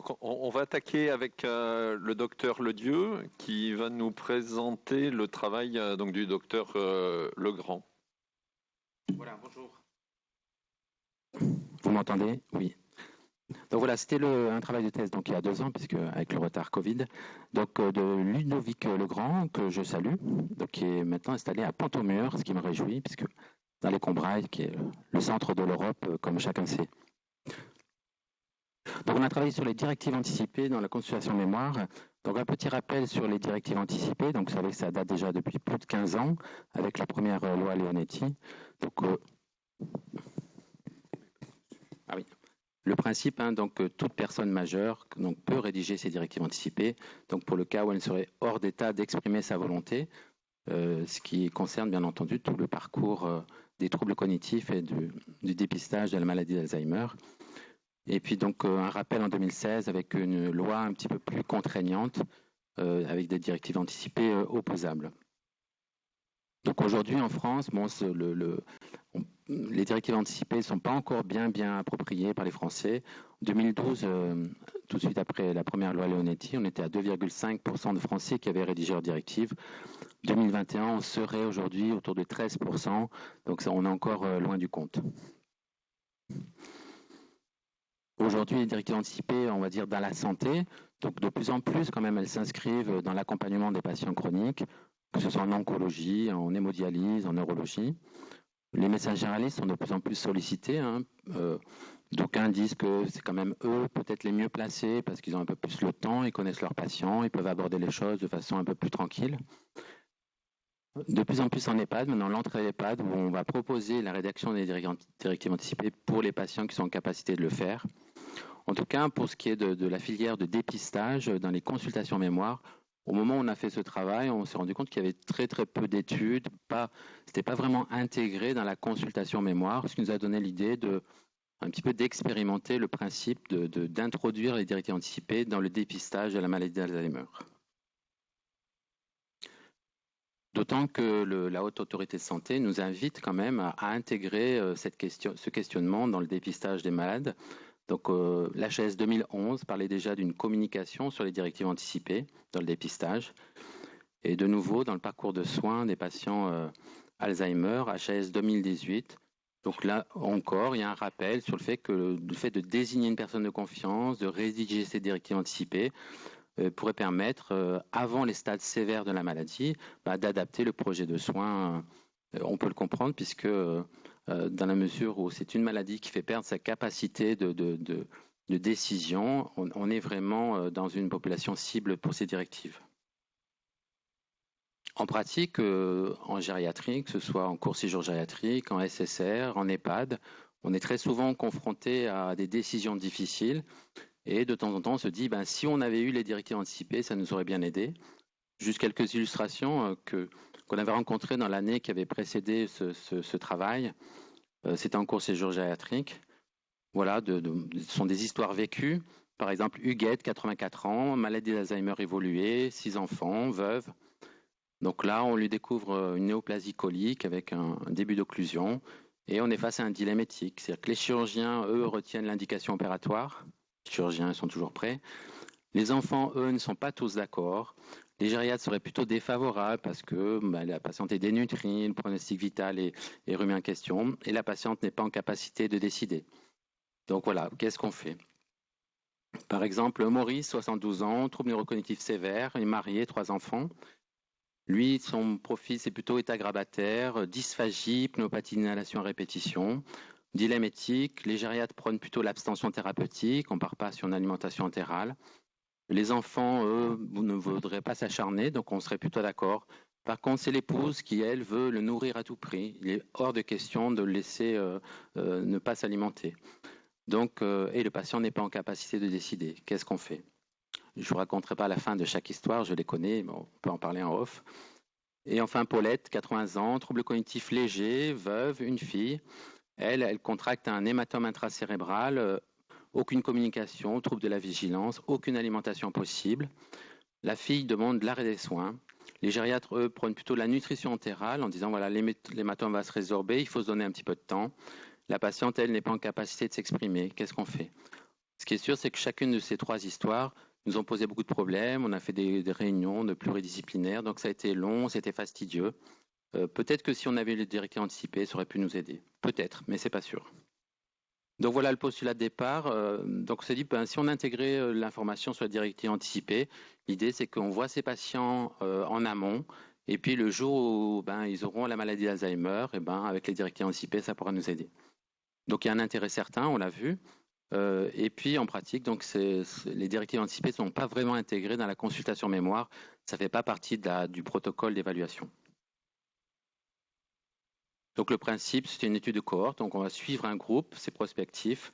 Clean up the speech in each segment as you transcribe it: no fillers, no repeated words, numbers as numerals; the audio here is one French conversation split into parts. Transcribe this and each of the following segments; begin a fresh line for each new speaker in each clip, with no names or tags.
Donc on va attaquer avec le docteur Ledieu qui va nous présenter le travail donc du docteur Legrand.
Voilà, bonjour. Vous m'entendez? Oui. Donc voilà, c'était un travail de thèse donc il y a 2 ans, puisque avec le retard Covid, donc de Ludovic Legrand, que je salue, donc qui est maintenant installé à Pont-au-Mur, ce qui me réjouit, puisque dans les Combrailles, qui est le centre de l'Europe, comme chacun sait. Donc on a travaillé sur les directives anticipées dans la consultation mémoire. Donc un petit rappel sur les directives anticipées. Donc vous savez que ça date déjà depuis plus de 15 ans avec la première loi Leonetti. Donc ah oui. Le principe, donc toute personne majeure donc, peut rédiger ses directives anticipées. Donc pour le cas où elle serait hors d'état d'exprimer sa volonté, ce qui concerne bien entendu tout le parcours des troubles cognitifs et du dépistage de la maladie d'Alzheimer. Et puis donc un rappel en 2016 avec une loi un petit peu plus contraignante avec des directives anticipées opposables. Donc aujourd'hui en France, bon, les directives anticipées ne sont pas encore bien appropriées par les Français. En 2012, tout de suite après la première loi Leonetti, on était à 2,5% de Français qui avaient rédigé leurs directives. 2021, on serait aujourd'hui autour de 13%, donc ça, on est encore loin du compte. Aujourd'hui, les directives anticipées, on va dire, dans la santé, donc de plus en plus, quand même, elles s'inscrivent dans l'accompagnement des patients chroniques, que ce soit en oncologie, en hémodialyse, en neurologie. Les médecins généralistes sont de plus en plus sollicités. D'aucuns disent que c'est quand même eux peut-être les mieux placés parce qu'ils ont un peu plus le temps, ils connaissent leurs patients, ils peuvent aborder les choses de façon un peu plus tranquille. De plus en plus en EHPAD, maintenant l'entrée à l'EHPAD où on va proposer la rédaction des directives anticipées pour les patients qui sont en capacité de le faire. En tout cas, pour ce qui est de la filière de dépistage dans les consultations mémoire, au moment où on a fait ce travail, on s'est rendu compte qu'il y avait très peu d'études, c'était pas vraiment intégré dans la consultation mémoire, ce qui nous a donné l'idée un petit peu d'expérimenter le principe d'introduire les directives anticipées dans le dépistage de la maladie d'Alzheimer. D'autant que la Haute Autorité de Santé nous invite quand même à intégrer ce questionnement dans le dépistage des malades. Donc l'HAS 2011 parlait déjà d'une communication sur les directives anticipées dans le dépistage. Et de nouveau, dans le parcours de soins des patients Alzheimer, HAS 2018, donc là encore, il y a un rappel sur le fait de désigner une personne de confiance, de rédiger ces directives anticipées, pourrait permettre, avant les stades sévères de la maladie, d'adapter le projet de soins. On peut le comprendre puisque dans la mesure où c'est une maladie qui fait perdre sa capacité de décision, on est vraiment dans une population cible pour ces directives. En pratique, en gériatrie, que ce soit en court séjour gériatrique, en SSR, en EHPAD, on est très souvent confronté à des décisions difficiles. Et de temps en temps, on se dit, si on avait eu les directives anticipées, ça nous aurait bien aidé. Juste quelques illustrations qu'on avait rencontrées dans l'année qui avait précédé ce travail. C'était en cours séjour gériatrique. Voilà, ce sont des histoires vécues. Par exemple, Huguette, 84 ans, maladie d'Alzheimer évoluée, 6 enfants, veuve. Donc là, on lui découvre une néoplasie colique avec un début d'occlusion. Et on est face à un dilemme éthique. C'est-à-dire que les chirurgiens, eux, retiennent l'indication opératoire. Les chirurgiens sont toujours prêts. Les enfants, eux, ne sont pas tous d'accord. Les gériatres seraient plutôt défavorables parce que la patiente est dénutrie, le pronostic vital est remis en question et la patiente n'est pas en capacité de décider. Donc voilà, qu'est-ce qu'on fait? Par exemple, Maurice, 72 ans, trouble neurocognitif sévère, il est marié, 3 enfants. Lui, son profil, c'est plutôt état grabataire, dysphagie, pneumopathie d'inhalation à répétition. Dilemme éthique, les gériatres prônent plutôt l'abstention thérapeutique, on ne part pas sur une alimentation entérale. Les enfants, eux, ne voudraient pas s'acharner, donc on serait plutôt d'accord. Par contre, c'est l'épouse qui, elle, veut le nourrir à tout prix. Il est hors de question de le laisser ne pas s'alimenter. Donc, et le patient n'est pas en capacité de décider. Qu'est-ce qu'on fait? Je ne vous raconterai pas la fin de chaque histoire, je les connais, mais on peut en parler en off. Et enfin, Paulette, 80 ans, trouble cognitif léger, veuve, une fille. Elle contracte un hématome intracérébral, aucune communication, trouble de la vigilance, aucune alimentation possible. La fille demande l'arrêt des soins. Les gériatres, eux, prennent plutôt la nutrition entérale en disant voilà, l'hématome va se résorber, il faut se donner un petit peu de temps. La patiente, elle, n'est pas en capacité de s'exprimer. Qu'est-ce qu'on fait? Ce qui est sûr, c'est que chacune de ces 3 histoires nous ont posé beaucoup de problèmes. On a fait des réunions de pluridisciplinaires, donc ça a été long, c'était fastidieux. Peut-être que si on avait les directives anticipées, ça aurait pu nous aider. Peut-être, mais c'est pas sûr. Donc voilà le postulat de départ. Donc on s'est dit, ben, si on intégrait l'information sur la directive anticipée, l'idée c'est qu'on voit ces patients en amont, et puis le jour où ben, ils auront la maladie d'Alzheimer, et ben, avec les directives anticipées, ça pourra nous aider. Donc il y a un intérêt certain, on l'a vu. Et puis en pratique, donc les directives anticipées ne sont pas vraiment intégrées dans la consultation mémoire. Ça ne fait pas partie du protocole d'évaluation. Donc le principe, c'est une étude de cohorte. Donc on va suivre un groupe, c'est prospectif,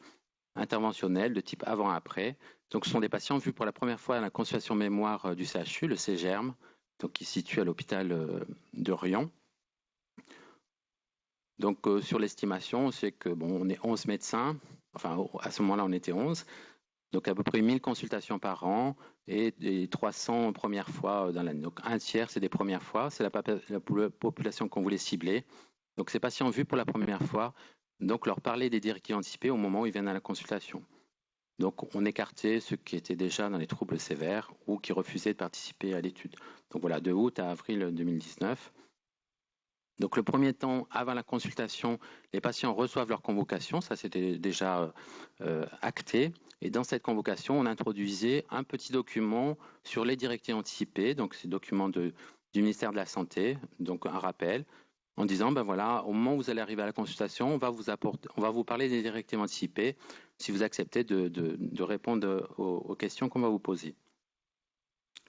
interventionnel, de type avant-après. Donc ce sont des patients vus pour la première fois à la consultation mémoire du CHU, le CGERM, donc qui se situe à l'hôpital de Rion. Donc sur l'estimation, c'est que bon, on est 11 médecins. Enfin, à ce moment-là, on était 11. Donc à peu près 1000 consultations par an et 300 premières fois dans l'année. Donc un tiers, c'est des premières fois. C'est la population qu'on voulait cibler. Donc ces patients vus pour la première fois, donc leur parler des directives anticipées au moment où ils viennent à la consultation. Donc on écartait ceux qui étaient déjà dans les troubles sévères ou qui refusaient de participer à l'étude. Donc voilà, de août à avril 2019. Donc le premier temps, avant la consultation, les patients reçoivent leur convocation, ça c'était déjà acté. Et dans cette convocation, on introduisait un petit document sur les directives anticipées, donc c'est le document du ministère de la Santé, donc un rappel, en disant, ben voilà, au moment où vous allez arriver à la consultation, on va vous parler des directives anticipées, si vous acceptez de répondre aux questions qu'on va vous poser.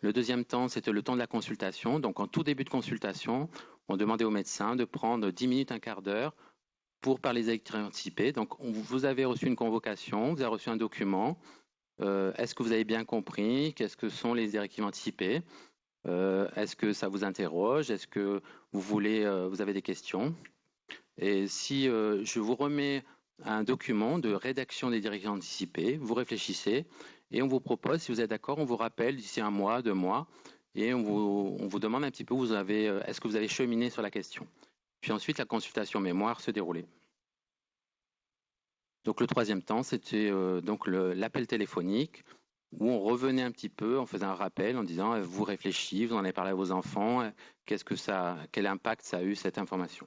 Le deuxième temps, c'était le temps de la consultation. Donc, en tout début de consultation, on demandait au médecin de prendre 10 minutes, un quart d'heure pour parler des directives anticipées. Donc, vous avez reçu une convocation, vous avez reçu un document. Est-ce que vous avez bien compris? Qu'est-ce que sont les directives anticipées? Est-ce que ça vous interroge? Est-ce que vous avez des questions? Et si je vous remets un document de rédaction des directives anticipées, vous réfléchissez et on vous propose, si vous êtes d'accord, on vous rappelle d'ici 1 mois, 2 mois, et on vous demande un petit peu, est-ce que vous avez cheminé sur la question? Puis ensuite, la consultation mémoire se déroulait. Donc le troisième temps, c'était donc l'appel téléphonique, où on revenait un petit peu en faisant un rappel, en disant, vous réfléchissez, vous en avez parlé à vos enfants, quel impact ça a eu cette information?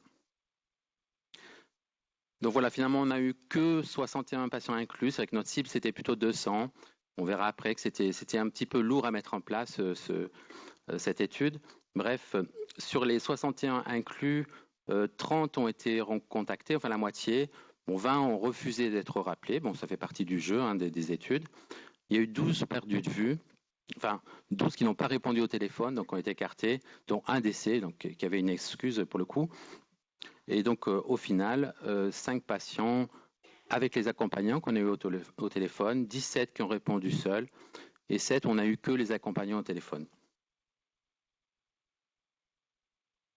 Donc voilà, finalement, on n'a eu que 61 patients inclus. Avec notre cible, c'était plutôt 200. On verra après que c'était un petit peu lourd à mettre en place cette étude. Bref, sur les 61 inclus, 30 ont été contactés, enfin la moitié. Bon, 20 ont refusé d'être rappelés. Bon, ça fait partie du jeu des études. Il y a eu 12 perdus de vue. Enfin, 12 qui n'ont pas répondu au téléphone, donc ont été écartés, dont un décès, donc qui avait une excuse pour le coup. Et donc, au final, 5 patients avec les accompagnants qu'on a eu au téléphone, 17 qui ont répondu seuls, et 7, on n'a eu que les accompagnants au téléphone.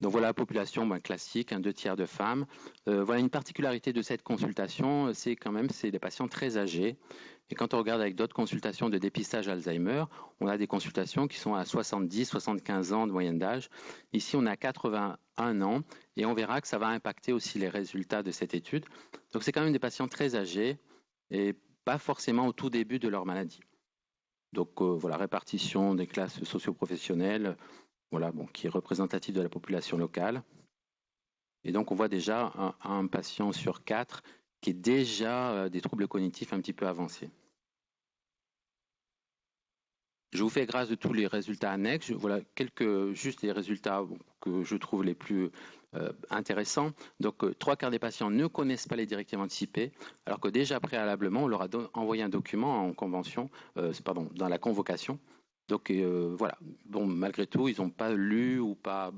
Donc voilà la population classique, 2 tiers de femmes. Voilà une particularité de cette consultation, c'est des patients très âgés. Et quand on regarde avec d'autres consultations de dépistage Alzheimer, on a des consultations qui sont à 70, 75 ans de moyenne d'âge. Ici, on a 81 ans et on verra que ça va impacter aussi les résultats de cette étude. Donc c'est quand même des patients très âgés et pas forcément au tout début de leur maladie. Donc voilà, répartition des classes socio-professionnelles, voilà, bon, qui est représentatif de la population locale. Et donc on voit déjà un patient sur 4 qui est déjà des troubles cognitifs un petit peu avancés. Je vous fais grâce de tous les résultats annexes. Voilà juste les résultats que je trouve les plus intéressants. Donc, 3/4 des patients ne connaissent pas les directives anticipées, alors que déjà préalablement, on leur a envoyé un document en convention, dans la convocation. Donc, voilà. Bon, malgré tout, ils n'ont pas lu ou pas.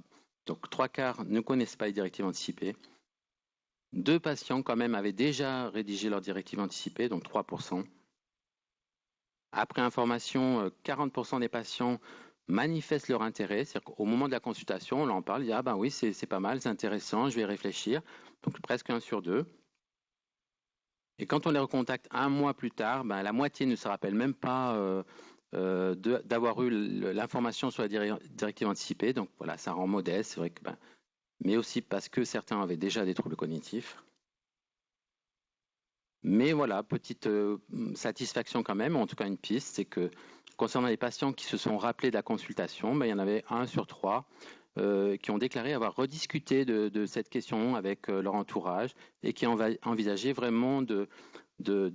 Donc, 3/4 ne connaissent pas les directives anticipées. 2 patients, quand même, avaient déjà rédigé leurs directives anticipées, donc 3%. Après information, 40% des patients manifestent leur intérêt, c'est-à-dire qu'au moment de la consultation, on leur en parle, ils disent « Ah ben oui, c'est pas mal, c'est intéressant, je vais réfléchir ». Donc presque 1 sur 2. Et quand on les recontacte 1 mois plus tard, la moitié ne se rappelle même pas d'avoir eu l'information sur la directive anticipée. Donc voilà, ça rend modeste, c'est vrai que, mais aussi parce que certains avaient déjà des troubles cognitifs. Mais voilà, petite satisfaction quand même, en tout cas une piste, c'est que concernant les patients qui se sont rappelés de la consultation, ben, il y en avait 1 sur 3 qui ont déclaré avoir rediscuté de cette question avec leur entourage et qui ont envisagé vraiment de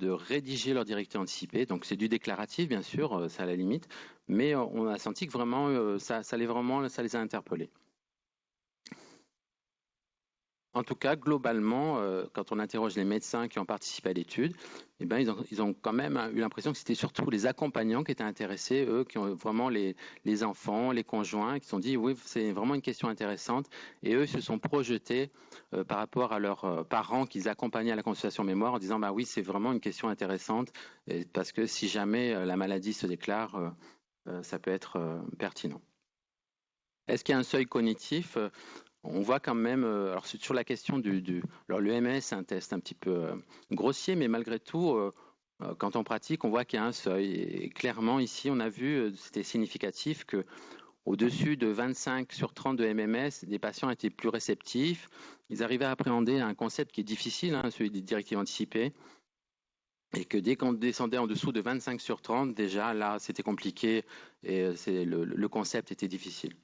rédiger leur directive anticipée. Donc c'est du déclaratif, bien sûr, c'est à la limite, mais on a senti que vraiment, ça les a interpellés. En tout cas, globalement, quand on interroge les médecins qui ont participé à l'étude, eh ben, ils ont quand même eu l'impression que c'était surtout les accompagnants qui étaient intéressés, eux, qui ont vraiment les enfants, les conjoints, qui se sont dit, oui, c'est vraiment une question intéressante. Et eux se sont projetés par rapport à leurs parents qu'ils accompagnaient à la consultation mémoire en disant, bah oui, c'est vraiment une question intéressante, parce que si jamais la maladie se déclare, ça peut être pertinent. Est-ce qu'il y a un seuil cognitif? On voit quand même, alors sur la question alors l'EMS, c'est un test un petit peu grossier, mais malgré tout, quand on pratique, on voit qu'il y a un seuil. Et clairement, ici, on a vu, c'était significatif que au-dessus de 25 sur 30 de MMS, les patients étaient plus réceptifs. Ils arrivaient à appréhender un concept qui est difficile, hein, celui des directives anticipées. Et que dès qu'on descendait en dessous de 25 sur 30, déjà là, c'était compliqué et le concept était difficile.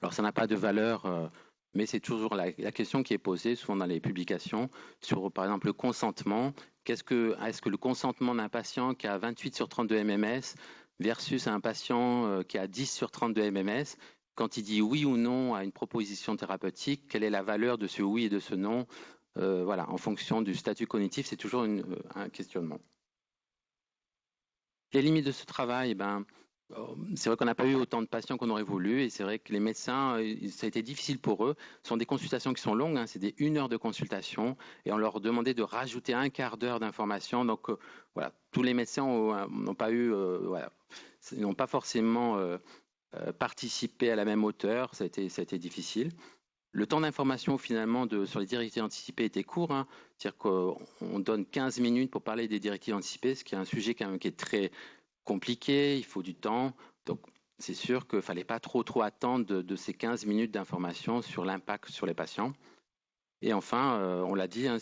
Alors, ça n'a pas de valeur, mais c'est toujours la question qui est posée souvent dans les publications sur, par exemple, le consentement. Est-ce que le consentement d'un patient qui a 28 sur 30 de MMS versus un patient qui a 10 sur 30 de MMS, quand il dit oui ou non à une proposition thérapeutique, quelle est la valeur de ce oui et de ce non? Voilà, en fonction du statut cognitif, c'est toujours un questionnement. Les limites de ce travail, ben, c'est vrai qu'on n'a pas eu autant de patients qu'on aurait voulu et c'est vrai que les médecins, ça a été difficile pour eux. Ce sont des consultations qui sont longues, hein, c'est des 1 heure de consultation et on leur demandait de rajouter un quart d'heure d'information. Donc voilà, tous les médecins n'ont pas eu, voilà, n'ont pas forcément participé à la même hauteur. Ça a été difficile. Le temps d'information finalement sur les directives anticipées était court, hein. C'est-à-dire qu'on donne 15 minutes pour parler des directives anticipées, ce qui est un sujet quand même qui est très compliqué, il faut du temps. Donc c'est sûr qu'il ne fallait pas trop attendre de ces 15 minutes d'information sur l'impact sur les patients. Et enfin, on l'a dit, hein,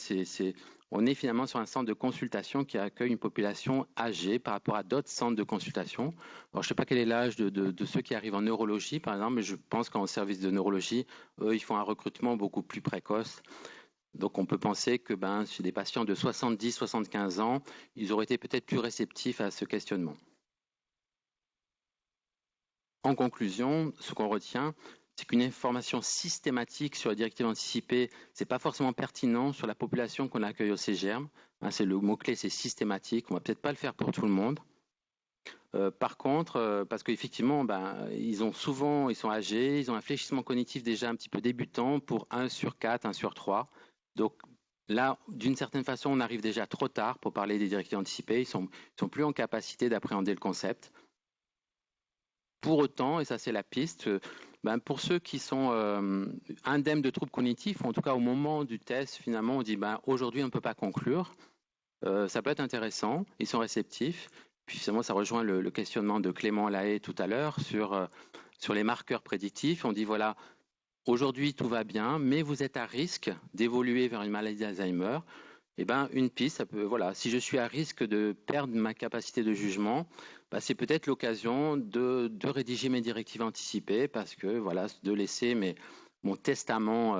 on est finalement sur un centre de consultation qui accueille une population âgée par rapport à d'autres centres de consultation. Alors, je ne sais pas quel est l'âge de ceux qui arrivent en neurologie, par exemple, mais je pense qu'en service de neurologie, eux, ils font un recrutement beaucoup plus précoce. Donc, on peut penser que chez des patients de 70-75 ans, ils auraient été peut-être plus réceptifs à ce questionnement. En conclusion, ce qu'on retient, c'est qu'une information systématique sur la directive anticipée, ce n'est pas forcément pertinent sur la population qu'on accueille au CGERM. C'est le mot-clé, c'est systématique. On ne va peut-être pas le faire pour tout le monde. Par contre, parce qu'effectivement, ils sont âgés, ils ont un fléchissement cognitif déjà un petit peu débutant pour 1 sur 4, 1 sur 3. Donc là, d'une certaine façon, on arrive déjà trop tard pour parler des directives anticipées. Ils sont plus en capacité d'appréhender le concept. Pour autant, et ça c'est la piste, pour ceux qui sont indemnes de troubles cognitifs, en tout cas au moment du test, finalement, on dit aujourd'hui on ne peut pas conclure. Ça peut être intéressant, ils sont réceptifs. Puis finalement, ça rejoint le questionnement de Clément Lahaye tout à l'heure sur les marqueurs prédictifs. On dit voilà, aujourd'hui tout va bien, mais vous êtes à risque d'évoluer vers une maladie d'Alzheimer. Une piste, ça peut, voilà, si je suis à risque de perdre ma capacité de jugement, c'est peut-être l'occasion de rédiger mes directives anticipées parce que voilà, de laisser mon testament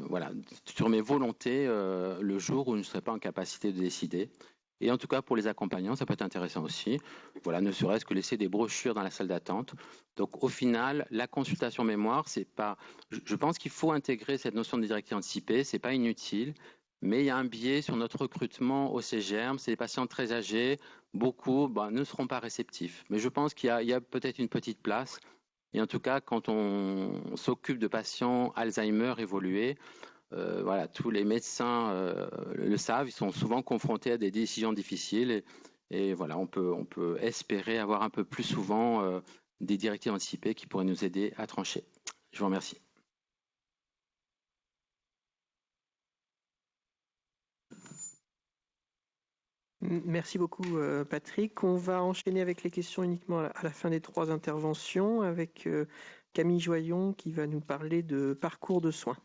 voilà, sur mes volontés le jour où je ne serai pas en capacité de décider. Et en tout cas, pour les accompagnants, ça peut être intéressant aussi. Voilà, ne serait-ce que laisser des brochures dans la salle d'attente. Donc, au final, la consultation mémoire, c'est pas. Je pense qu'il faut intégrer cette notion de directive anticipée. C'est pas inutile, mais il y a un biais sur notre recrutement au CGERM. C'est des patients très âgés. Beaucoup ne seront pas réceptifs. Mais je pense qu'il y a peut-être une petite place. Et en tout cas, quand on s'occupe de patients Alzheimer évolués, voilà, tous les médecins le savent, ils sont souvent confrontés à des décisions difficiles et voilà, on peut espérer avoir un peu plus souvent des directives anticipées qui pourraient nous aider à trancher. Je vous remercie.
Merci beaucoup Patrick. On va enchaîner avec les questions uniquement à la fin des 3 interventions avec Camille Joyon qui va nous parler de parcours de soins.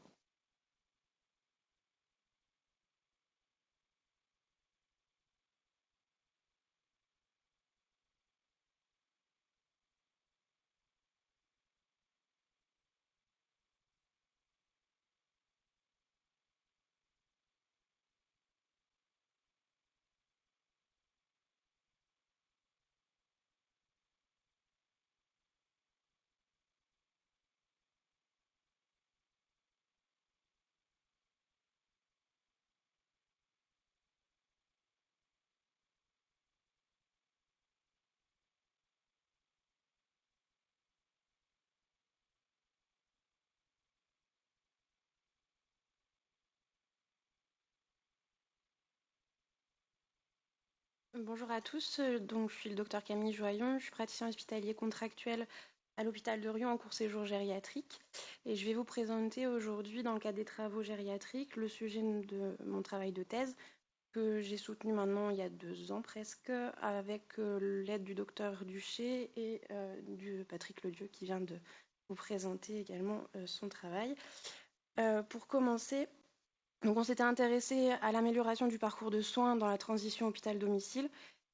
Bonjour à tous, donc je suis le docteur Camille Joyon, je suis praticien hospitalier contractuel à l'hôpital de Riom en court séjour gériatrique et je vais vous présenter aujourd'hui dans le cadre des travaux gériatriques le sujet de mon travail de thèse que j'ai soutenu maintenant il y a 2 ans presque avec l'aide du docteur Duché et du Patrick Ledieu qui vient de vous présenter également son travail. Pour commencer, donc on s'était intéressé à l'amélioration du parcours de soins dans la transition hôpital-domicile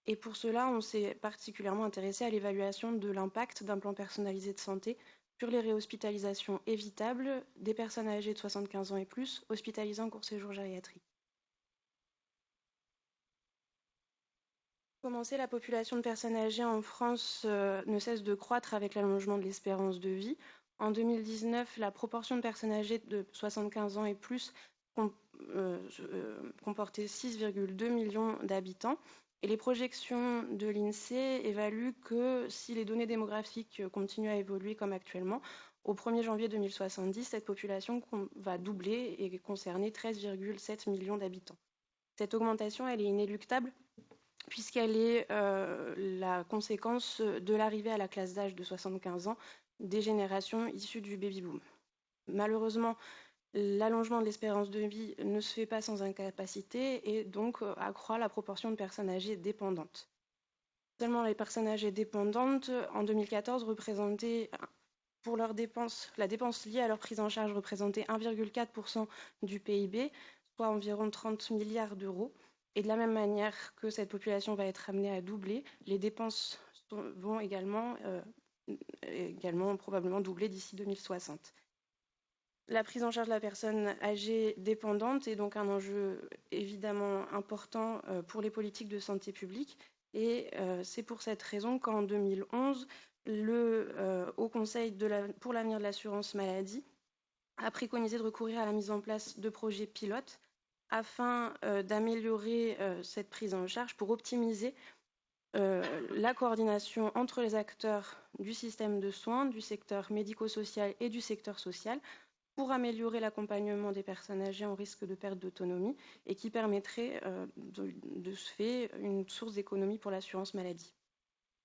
et pour cela on s'est particulièrement intéressé à l'évaluation de l'impact d'un plan personnalisé de santé sur les réhospitalisations évitables des personnes âgées de 75 ans et plus hospitalisées en court séjour gériatrique. Pour commencer, la population de personnes âgées en France ne cesse de croître avec l'allongement de l'espérance de vie. En 2019, la proportion de personnes âgées de 75 ans et plus comportait 6,2 millions d'habitants. Et les projections de l'INSEE évaluent que si les données démographiques continuent à évoluer comme actuellement, au 1er janvier 2070, cette population va doubler et concerner 13,7 millions d'habitants. Cette augmentation, elle est inéluctable puisqu'elle est la conséquence de l'arrivée à la classe d'âge de 75 ans des générations issues du baby-boom. Malheureusement, l'allongement de l'espérance de vie ne se fait pas sans incapacité et donc accroît la proportion de personnes âgées dépendantes. Seulement les personnes âgées dépendantes, en 2014, représentaient, pour leurs dépenses, la dépense liée à leur prise en charge représentait 1,4% du PIB, soit environ 30 milliards d'euros. Et de la même manière que cette population va être amenée à doubler, les dépenses vont également probablement doubler d'ici 2060. La prise en charge de la personne âgée dépendante est donc un enjeu évidemment important pour les politiques de santé publique. Et c'est pour cette raison qu'en 2011, le Haut Conseil pour l'avenir de l'assurance maladie a préconisé de recourir à la mise en place de projets pilotes afin d'améliorer cette prise en charge pour optimiser la coordination entre les acteurs du système de soins, du secteur médico-social et du secteur social pour améliorer l'accompagnement des personnes âgées en risque de perte d'autonomie et qui permettrait de ce fait une source d'économie pour l'assurance maladie.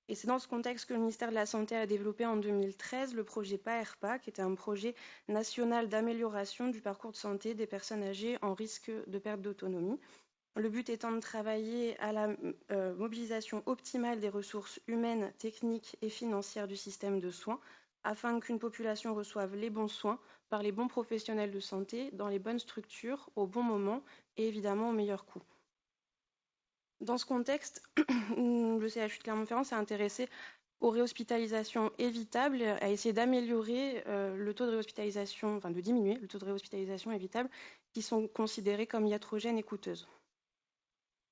Et c'est dans ce contexte que le ministère de la Santé a développé en 2013 le projet PAERPA, qui était un projet national d'amélioration du parcours de santé des personnes âgées en risque de perte d'autonomie. Le but étant de travailler à la mobilisation optimale des ressources humaines, techniques et financières du système de soins, afin qu'une population reçoive les bons soins par les bons professionnels de santé, dans les bonnes structures, au bon moment et évidemment au meilleur coût. Dans ce contexte, le CHU de Clermont-Ferrand s'est intéressé aux réhospitalisations évitables, à essayer d'améliorer le taux de réhospitalisation, enfin de diminuer le taux de réhospitalisation évitable qui sont considérées comme iatrogènes et coûteuses.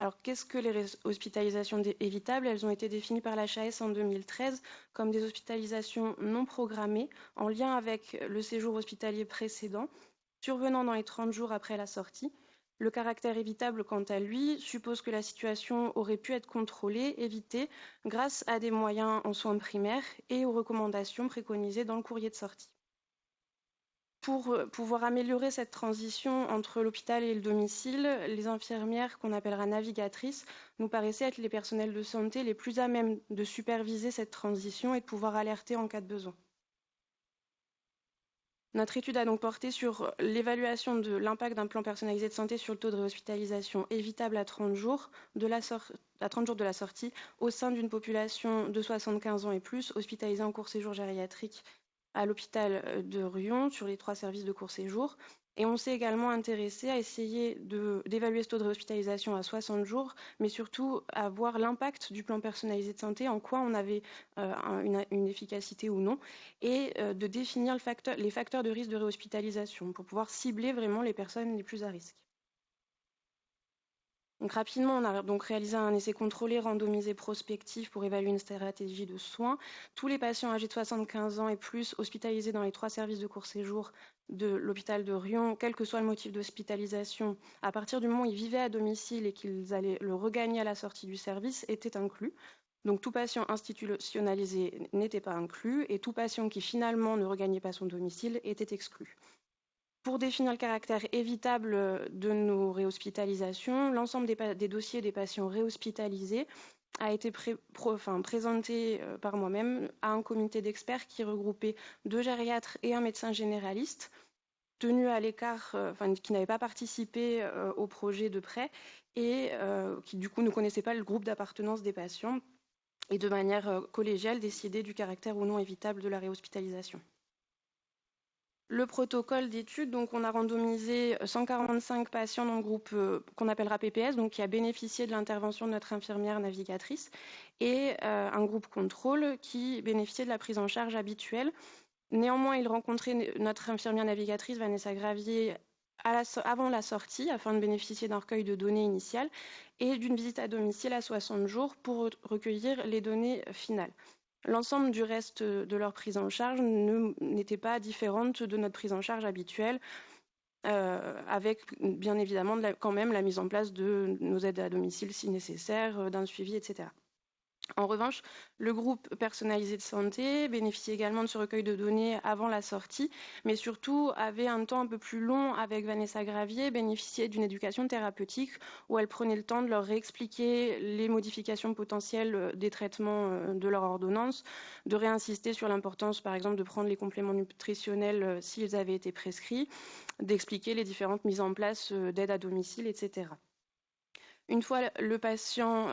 Alors, qu'est-ce que les hospitalisations évitables? Elles ont été définies par l'HAS en 2013 comme des hospitalisations non programmées en lien avec le séjour hospitalier précédent, survenant dans les 30 jours après la sortie. Le caractère évitable, quant à lui, suppose que la situation aurait pu être contrôlée, évitée, grâce à des moyens en soins primaires et aux recommandations préconisées dans le courrier de sortie. Pour pouvoir améliorer cette transition entre l'hôpital et le domicile, les infirmières qu'on appellera navigatrices nous paraissaient être les personnels de santé les plus à même de superviser cette transition et de pouvoir alerter en cas de besoin. Notre étude a donc porté sur l'évaluation de l'impact d'un plan personnalisé de santé sur le taux de réhospitalisation évitable à 30 jours de la sortie au sein d'une population de 75 ans et plus hospitalisée en court séjour gériatrique à l'hôpital de Riom sur les 3 services de court séjour. Et on s'est également intéressé à essayer d'évaluer ce taux de réhospitalisation à 60 jours, mais surtout à voir l'impact du plan personnalisé de santé, en quoi on avait une efficacité ou non, et de définir les facteurs de risque de réhospitalisation pour pouvoir cibler vraiment les personnes les plus à risque. Donc rapidement, on a donc réalisé un essai contrôlé, randomisé, prospectif pour évaluer une stratégie de soins. Tous les patients âgés de 75 ans et plus hospitalisés dans les 3 services de court séjour de l'hôpital de Riom, quel que soit le motif d'hospitalisation, à partir du moment où ils vivaient à domicile et qu'ils allaient le regagner à la sortie du service, étaient inclus. Donc tout patient institutionnalisé n'était pas inclus et tout patient qui finalement ne regagnait pas son domicile était exclu. Pour définir le caractère évitable de nos réhospitalisations, l'ensemble des dossiers des patients réhospitalisés a été présenté par moi-même à un comité d'experts qui regroupait 2 gériatres et un médecin généraliste, tenus à l'écart, qui n'avaient pas participé au projet de près et qui du coup ne connaissaient pas le groupe d'appartenance des patients et de manière collégiale décider du caractère ou non évitable de la réhospitalisation. Le protocole d'étude, donc on a randomisé 145 patients dans le groupe qu'on appellera PPS, donc qui a bénéficié de l'intervention de notre infirmière navigatrice, et un groupe contrôle qui bénéficiait de la prise en charge habituelle. Néanmoins, il rencontrait notre infirmière navigatrice, Vanessa Gravier, avant la sortie, afin de bénéficier d'un recueil de données initiales et d'une visite à domicile à 60 jours pour recueillir les données finales. L'ensemble du reste de leur prise en charge n'était pas différente de notre prise en charge habituelle, avec bien évidemment quand même la mise en place de nos aides à domicile si nécessaire, d'un suivi, etc. En revanche, le groupe personnalisé de santé bénéficiait également de ce recueil de données avant la sortie, mais surtout avait un temps un peu plus long avec Vanessa Gravier, bénéficiait d'une éducation thérapeutique où elle prenait le temps de leur réexpliquer les modifications potentielles des traitements de leur ordonnance, de réinsister sur l'importance, par exemple, de prendre les compléments nutritionnels s'ils avaient été prescrits, d'expliquer les différentes mises en place d'aides à domicile, etc. Une fois le patient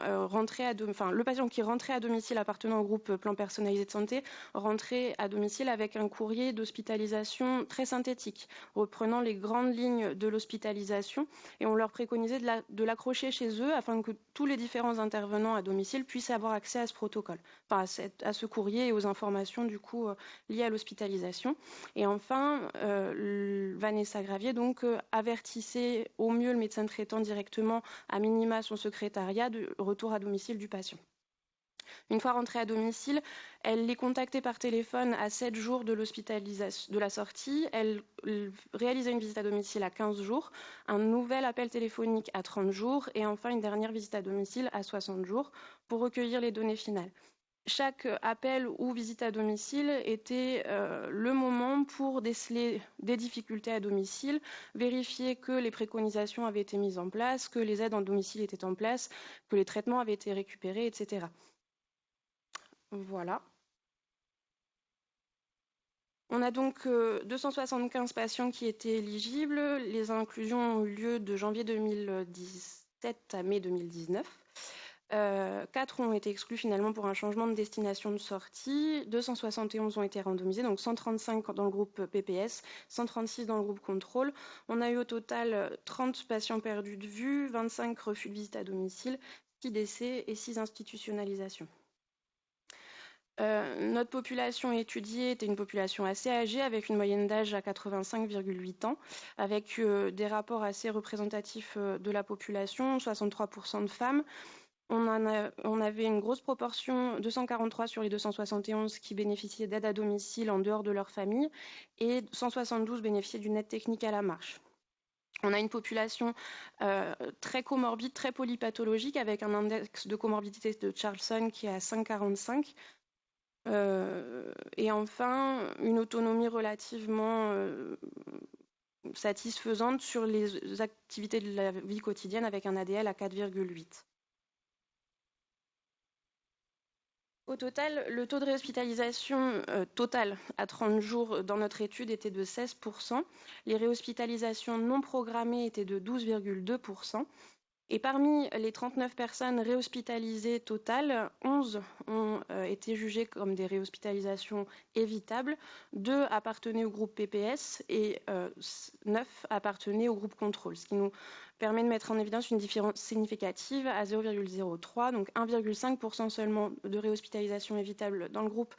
qui rentrait à domicile appartenant au groupe plan personnalisé de santé rentrait à domicile avec un courrier d'hospitalisation très synthétique, reprenant les grandes lignes de l'hospitalisation, et on leur préconisait de l'accrocher chez eux afin que tous les différents intervenants à domicile puissent avoir accès à ce protocole, à ce courrier et aux informations du coup liées à l'hospitalisation. Et enfin, Vanessa Gravier donc avertissait au mieux le médecin traitant directement à minima son secrétariat de retour à domicile du patient. Une fois rentrée à domicile, elle les contactait par téléphone à 7 jours de l'hospitalisation, de la sortie. Elle réalisait une visite à domicile à 15 jours, un nouvel appel téléphonique à 30 jours et enfin une dernière visite à domicile à 60 jours pour recueillir les données finales. Chaque appel ou visite à domicile était le moment pour déceler des difficultés à domicile, vérifier que les préconisations avaient été mises en place, que les aides en domicile étaient en place, que les traitements avaient été récupérés, etc. Voilà. On a donc 275 patients qui étaient éligibles. Les inclusions ont eu lieu de janvier 2017 à mai 2019. 4 ont été exclus finalement pour un changement de destination de sortie, 271 ont été randomisés, donc 135 dans le groupe PPS, 136 dans le groupe contrôle. On a eu au total 30 patients perdus de vue, 25 refus de visite à domicile, 6 décès et 6 institutionnalisations. Notre population étudiée était une population assez âgée avec une moyenne d'âge à 85,8 ans, avec des rapports assez représentatifs de la population, 63% de femmes. On avait une grosse proportion, 243 sur les 271 qui bénéficiaient d'aide à domicile en dehors de leur famille et 172 bénéficiaient d'une aide technique à la marche. On a une population très comorbide, très polypathologique avec un index de comorbidité de Charlson qui est à 5,45. Et enfin, une autonomie relativement satisfaisante sur les activités de la vie quotidienne avec un ADL à 4,8. Au total, le taux de réhospitalisation total à 30 jours dans notre étude était de 16%. Les réhospitalisations non programmées étaient de 12,2%. Et parmi les 39 personnes réhospitalisées totales, 11 ont été jugées comme des réhospitalisations évitables, 2 appartenaient au groupe PPS et 9 appartenaient au groupe contrôle, ce qui nous permet de mettre en évidence une différence significative à 0,03, donc 1,5% seulement de réhospitalisation évitable dans le groupe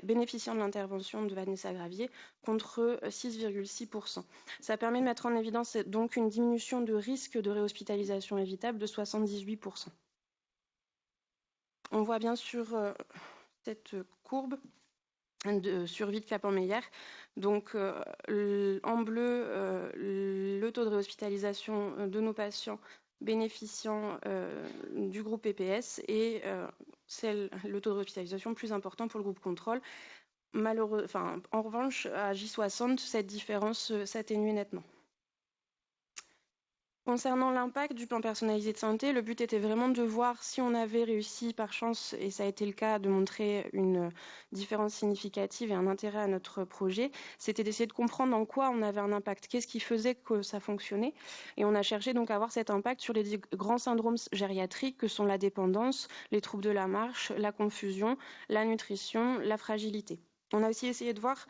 bénéficiant de l'intervention de Vanessa Gravier, contre 6,6%. Ça permet de mettre en évidence donc une diminution de risque de réhospitalisation évitable de 78%. On voit bien sur cette courbe de survie de Kaplan-Meier. Donc en bleu, le taux de réhospitalisation de nos patients bénéficiant du groupe PPS et le taux de réhospitalisation plus important pour le groupe contrôle. en revanche, à J60, cette différence s'atténue nettement. Concernant l'impact du plan personnalisé de santé, le but était vraiment de voir si on avait réussi par chance, et ça a été le cas, de montrer une différence significative et un intérêt à notre projet. C'était d'essayer de comprendre en quoi on avait un impact, qu'est-ce qui faisait que ça fonctionnait. Et on a cherché donc à avoir cet impact sur les grands syndromes gériatriques que sont la dépendance, les troubles de la marche, la confusion, la nutrition, la fragilité. On a aussi essayé de voir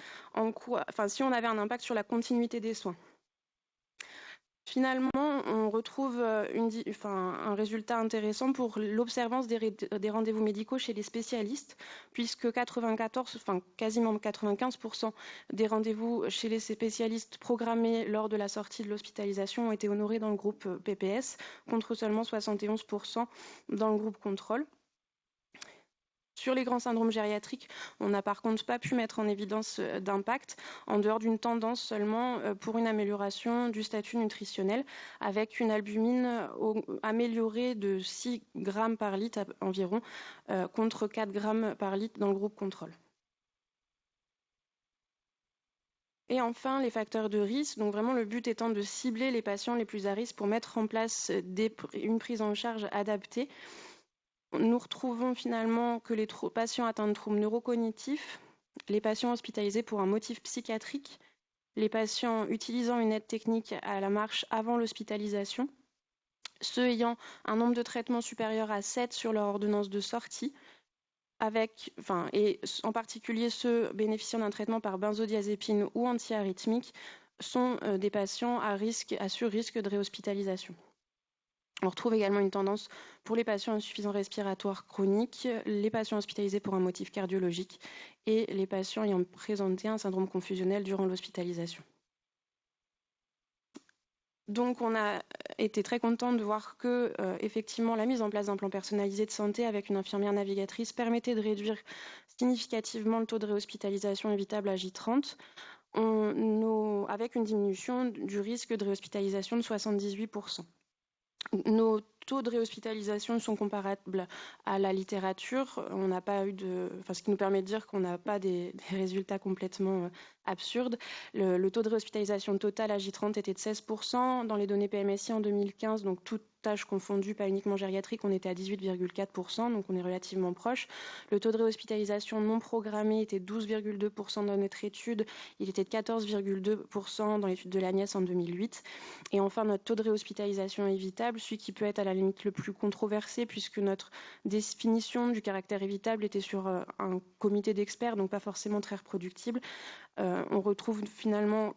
si on avait un impact sur la continuité des soins. Finalement, on retrouve un résultat intéressant pour l'observance des rendez-vous médicaux chez les spécialistes, puisque quasiment 95% des rendez-vous chez les spécialistes programmés lors de la sortie de l'hospitalisation ont été honorés dans le groupe PPS, contre seulement 71% dans le groupe contrôle. Sur les grands syndromes gériatriques, on n'a par contre pas pu mettre en évidence d'impact, en dehors d'une tendance seulement pour une amélioration du statut nutritionnel, avec une albumine améliorée de 6 grammes par litre environ, contre 4 grammes par litre dans le groupe contrôle. Et enfin, les facteurs de risque, donc vraiment le but étant de cibler les patients les plus à risque pour mettre en place une prise en charge adaptée. Nous retrouvons finalement que les patients atteints de troubles neurocognitifs, les patients hospitalisés pour un motif psychiatrique, les patients utilisant une aide technique à la marche avant l'hospitalisation, ceux ayant un nombre de traitements supérieur à 7 sur leur ordonnance de sortie, et en particulier ceux bénéficiant d'un traitement par benzodiazépine ou antiarythmique, sont des patients à sur-risque de réhospitalisation. On retrouve également une tendance pour les patients à insuffisance respiratoire chronique, les patients hospitalisés pour un motif cardiologique et les patients ayant présenté un syndrome confusionnel durant l'hospitalisation. Donc on a été très content de voir que effectivement la mise en place d'un plan personnalisé de santé avec une infirmière navigatrice permettait de réduire significativement le taux de réhospitalisation évitable à J30, avec une diminution du risque de réhospitalisation de 78%. Nos taux de réhospitalisation sont comparables à la littérature. On n'a pas eu ce qui nous permet de dire qu'on n'a pas des résultats complètement absurdes. Le taux de réhospitalisation totale à J30 était de 16%. Dans les données PMSI en 2015, donc toutes tâches confondues, pas uniquement gériatriques, on était à 18,4%, donc on est relativement proche. Le taux de réhospitalisation non programmée était 12,2% dans notre étude. Il était de 14,2% dans l'étude de l'Agnès en 2008. Et enfin, notre taux de réhospitalisation évitable, celui qui peut être à la limite le plus controversé, puisque notre définition du caractère évitable était sur un comité d'experts, donc pas forcément très reproductible. On retrouve finalement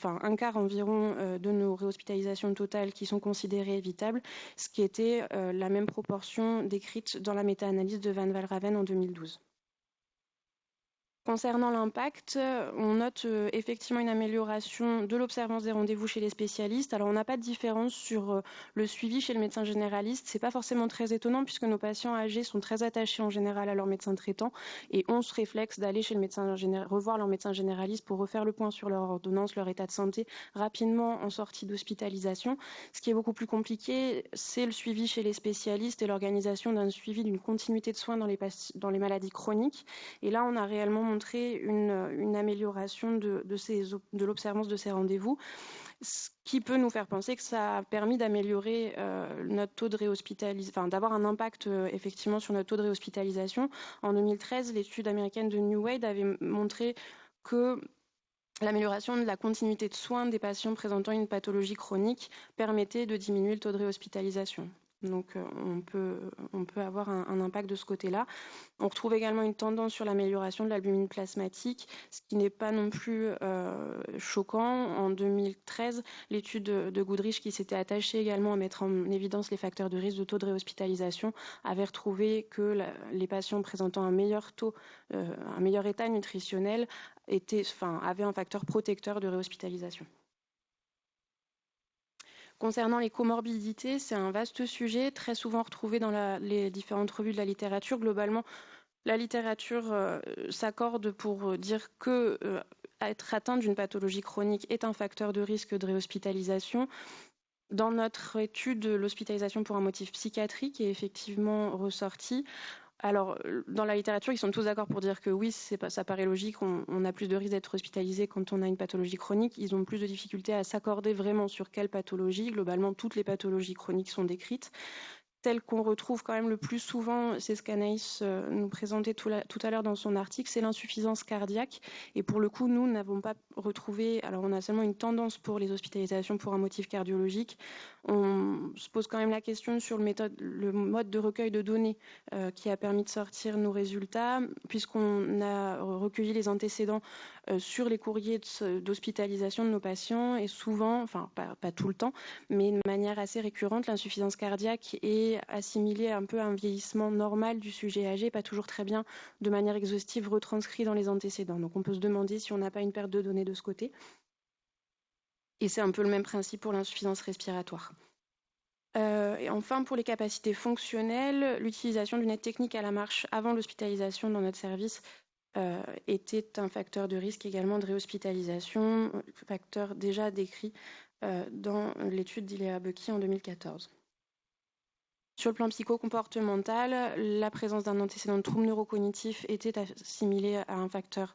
un quart environ de nos réhospitalisations totales qui sont considérées évitables, ce qui était la même proportion décrite dans la méta-analyse de Van Valraven en 2012. Concernant l'impact, on note effectivement une amélioration de l'observance des rendez-vous chez les spécialistes. Alors on n'a pas de différence sur le suivi chez le médecin généraliste. C'est pas forcément très étonnant puisque nos patients âgés sont très attachés en général à leur médecin traitant et ont ce réflexe d'aller chez le médecin revoir leur médecin généraliste pour refaire le point sur leur ordonnance, leur état de santé rapidement en sortie d'hospitalisation. Ce qui est beaucoup plus compliqué, c'est le suivi chez les spécialistes et l'organisation d'un suivi d'une continuité de soins dans les maladies chroniques. Et là, on a réellement montré une amélioration de l'observance de ces rendez-vous, ce qui peut nous faire penser que ça a permis d'améliorer notre taux de réhospitalisation, d'avoir un impact effectivement sur notre taux de réhospitalisation. En 2013, l'étude américaine de New Wade avait montré que l'amélioration de la continuité de soins des patients présentant une pathologie chronique permettait de diminuer le taux de réhospitalisation. Donc on peut avoir un impact de ce côté-là. On retrouve également une tendance sur l'amélioration de l'albumine plasmatique, ce qui n'est pas non plus choquant. En 2013, l'étude de Goodrich, qui s'était attachée également à mettre en évidence les facteurs de risque de taux de réhospitalisation, avait retrouvé que les patients présentant un meilleur état nutritionnel avaient un facteur protecteur de réhospitalisation. Concernant les comorbidités, c'est un vaste sujet, très souvent retrouvé dans les différentes revues de la littérature. Globalement, la littérature s'accorde pour dire que être atteint d'une pathologie chronique est un facteur de risque de réhospitalisation. Dans notre étude, l'hospitalisation pour un motif psychiatrique est effectivement ressortie. Alors, dans la littérature, ils sont tous d'accord pour dire que oui, ça paraît logique, on a plus de risques d'être hospitalisé quand on a une pathologie chronique. Ils ont plus de difficultés à s'accorder vraiment sur quelle pathologie. Globalement, toutes les pathologies chroniques sont décrites. Celle qu'on retrouve quand même le plus souvent, c'est ce qu'Anaïs nous présentait tout à l'heure dans son article, c'est l'insuffisance cardiaque. Et pour le coup, nous n'avons pas retrouvé, alors on a seulement une tendance pour les hospitalisations pour un motif cardiologique. On se pose quand même la question sur le mode de recueil de données qui a permis de sortir nos résultats, puisqu'on a recueilli les antécédents sur les courriers d'hospitalisation de nos patients, et souvent, enfin pas tout le temps, mais de manière assez récurrente, l'insuffisance cardiaque est assimilée un peu à un vieillissement normal du sujet âgé, pas toujours très bien de manière exhaustive retranscrit dans les antécédents. Donc on peut se demander si on n'a pas une perte de données de ce côté. Et c'est un peu le même principe pour l'insuffisance respiratoire. Et enfin, pour les capacités fonctionnelles, l'utilisation d'une aide technique à la marche avant l'hospitalisation dans notre service était un facteur de risque également de réhospitalisation, facteur déjà décrit dans l'étude d'Ilea Bucky en 2014. Sur le plan psychocomportemental, la présence d'un antécédent de troubles neurocognitifs était assimilée à un facteur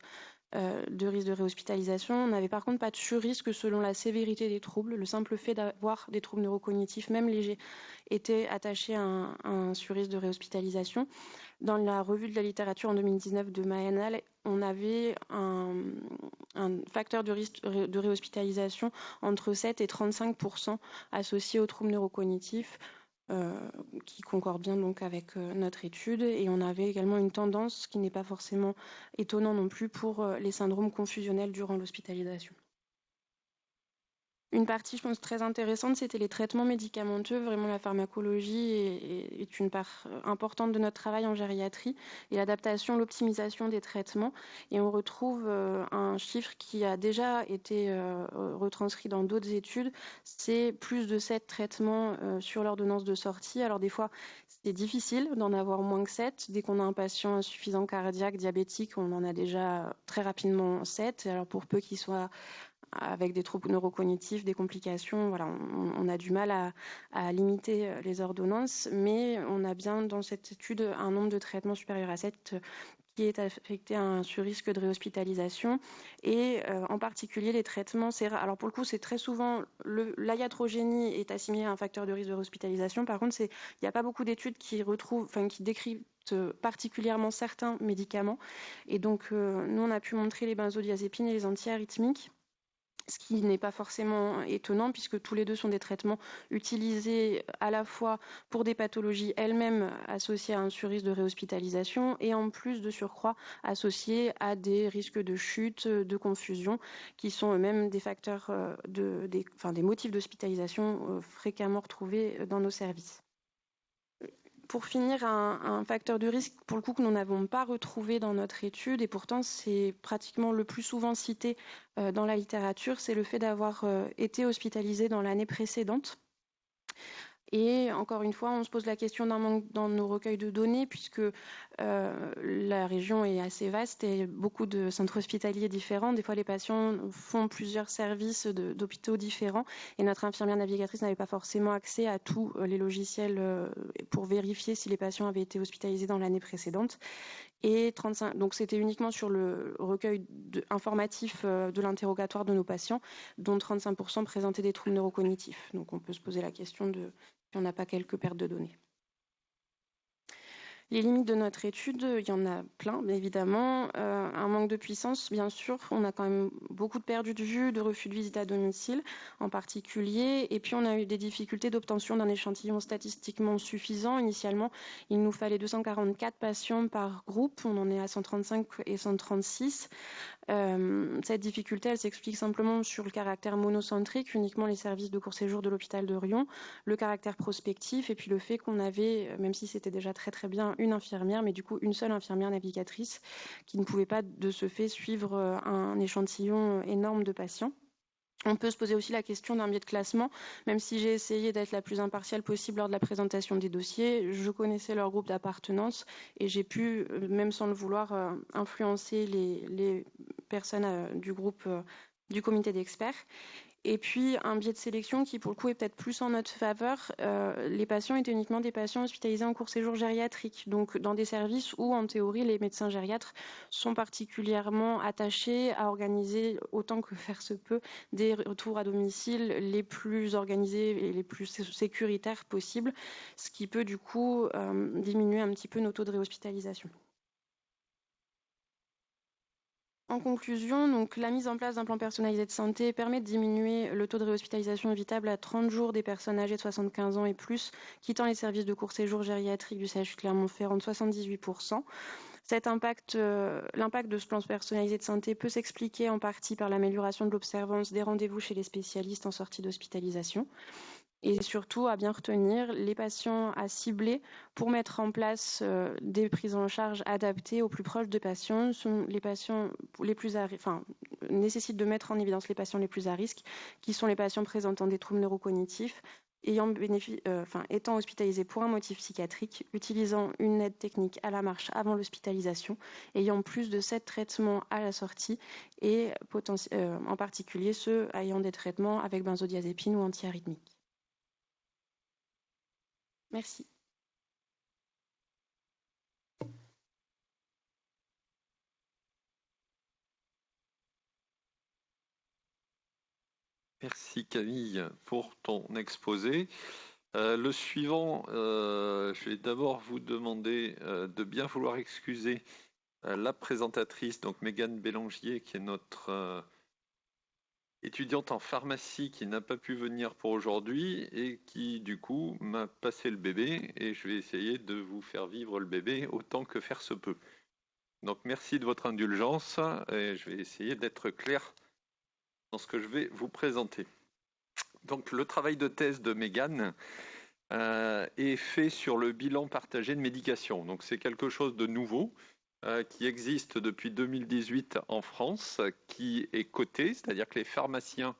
de risque de réhospitalisation. On n'avait par contre pas de surrisque selon la sévérité des troubles. Le simple fait d'avoir des troubles neurocognitifs, même légers, était attaché à un surrisque de réhospitalisation. Dans la revue de la littérature en 2019 de Maenal, on avait un facteur de risque de réhospitalisation entre 7 et 35% associé aux troubles neurocognitifs, qui concorde bien donc avec notre étude. Et on avait également une tendance qui n'est pas forcément étonnant non plus pour les syndromes confusionnels durant l'hospitalisation. Une partie, je pense, très intéressante, c'était les traitements médicamenteux. Vraiment, la pharmacologie est une part importante de notre travail en gériatrie, et l'adaptation, l'optimisation des traitements. Et on retrouve un chiffre qui a déjà été retranscrit dans d'autres études, c'est plus de 7 traitements sur l'ordonnance de sortie. Alors des fois, c'est difficile d'en avoir moins que 7. Dès qu'on a un patient insuffisant cardiaque, diabétique, on en a déjà très rapidement 7. Alors pour peu qu'il soit avec des troubles neurocognitifs, des complications, voilà, on a du mal à limiter les ordonnances, mais on a bien dans cette étude un nombre de traitements supérieur à 7 qui est affecté à un surrisque de réhospitalisation, et en particulier les traitements, alors pour le coup c'est très souvent, l'iatrogénie est assimilée à un facteur de risque de réhospitalisation. Par contre, il n'y a pas beaucoup d'études qui décrivent particulièrement certains médicaments, et donc nous on a pu montrer les benzodiazépines et les antiarythmiques, ce qui n'est pas forcément étonnant puisque tous les deux sont des traitements utilisés à la fois pour des pathologies elles-mêmes associées à un surrisque de réhospitalisation, et en plus de surcroît associés à des risques de chute, de confusion, qui sont eux-mêmes des facteurs, des motifs d'hospitalisation fréquemment retrouvés dans nos services. Pour finir, un facteur de risque, pour le coup, que nous n'avons pas retrouvé dans notre étude, et pourtant c'est pratiquement le plus souvent cité dans la littérature, c'est le fait d'avoir été hospitalisé dans l'année précédente. Et encore une fois, on se pose la question d'un manque dans nos recueils de données, puisque la région est assez vaste et beaucoup de centres hospitaliers différents. Des fois, les patients font plusieurs services d'hôpitaux différents, et notre infirmière navigatrice n'avait pas forcément accès à tous les logiciels pour vérifier si les patients avaient été hospitalisés dans l'année précédente. Et 35, donc c'était uniquement sur le recueil informatif de l'interrogatoire de nos patients, dont 35% présentaient des troubles neurocognitifs. Donc on peut se poser la question de si on n'a pas quelques pertes de données. Les limites de notre étude, il y en a plein, évidemment. Un manque de puissance, bien sûr. On a quand même beaucoup de perdus de vue, de refus de visite à domicile en particulier. Et puis, on a eu des difficultés d'obtention d'un échantillon statistiquement suffisant. Initialement, il nous fallait 244 patients par groupe. On en est à 135 et 136. Cette difficulté, elle s'explique simplement sur le caractère monocentrique, uniquement les services de court séjour de l'hôpital de Riom, le caractère prospectif, et puis le fait qu'on avait, même si c'était déjà très très bien, une infirmière, mais du coup une seule infirmière navigatrice qui ne pouvait pas de ce fait suivre un échantillon énorme de patients. On peut se poser aussi la question d'un biais de classement, même si j'ai essayé d'être la plus impartiale possible lors de la présentation des dossiers. Je connaissais leur groupe d'appartenance et j'ai pu, même sans le vouloir, influencer les personnes du groupe du comité d'experts. Et puis, un biais de sélection qui, pour le coup, est peut-être plus en notre faveur. Les patients étaient uniquement des patients hospitalisés en court séjour gériatrique, donc dans des services où, en théorie, les médecins gériatres sont particulièrement attachés à organiser, autant que faire se peut, des retours à domicile les plus organisés et les plus sécuritaires possibles, ce qui peut, du coup, diminuer un petit peu nos taux de réhospitalisation. En conclusion, donc, la mise en place d'un plan personnalisé de santé permet de diminuer le taux de réhospitalisation évitable à 30 jours des personnes âgées de 75 ans et plus quittant les services de court séjour gériatrique du CHU Clermont-Ferrand de 78%. L'impact de ce plan personnalisé de santé peut s'expliquer en partie par l'amélioration de l'observance des rendez-vous chez les spécialistes en sortie d'hospitalisation. Et surtout, à bien retenir, les patients à cibler pour mettre en place des prises en charge adaptées aux plus proches des patients sont les patients les plus nécessitent de mettre en évidence les patients les plus à risque, qui sont les patients présentant des troubles neurocognitifs, étant hospitalisés pour un motif psychiatrique, utilisant une aide technique à la marche avant l'hospitalisation, ayant plus de 7 traitements à la sortie et en particulier ceux ayant des traitements avec benzodiazépine ou antiarythmiques. Merci.
Merci Camille pour ton exposé. Le suivant, je vais d'abord vous demander de bien vouloir excuser la présentatrice, donc Mégane Bélangier, qui est notre étudiante en pharmacie qui n'a pas pu venir pour aujourd'hui et qui du coup m'a passé le bébé et je vais essayer de vous faire vivre le bébé autant que faire se peut. Donc merci de votre indulgence et je vais essayer d'être clair dans ce que je vais vous présenter. Donc le travail de thèse de Mégane est fait sur le bilan partagé de médication. Donc c'est quelque chose de nouveau qui existe depuis 2018 en France, qui est coté, c'est-à-dire que les pharmaciens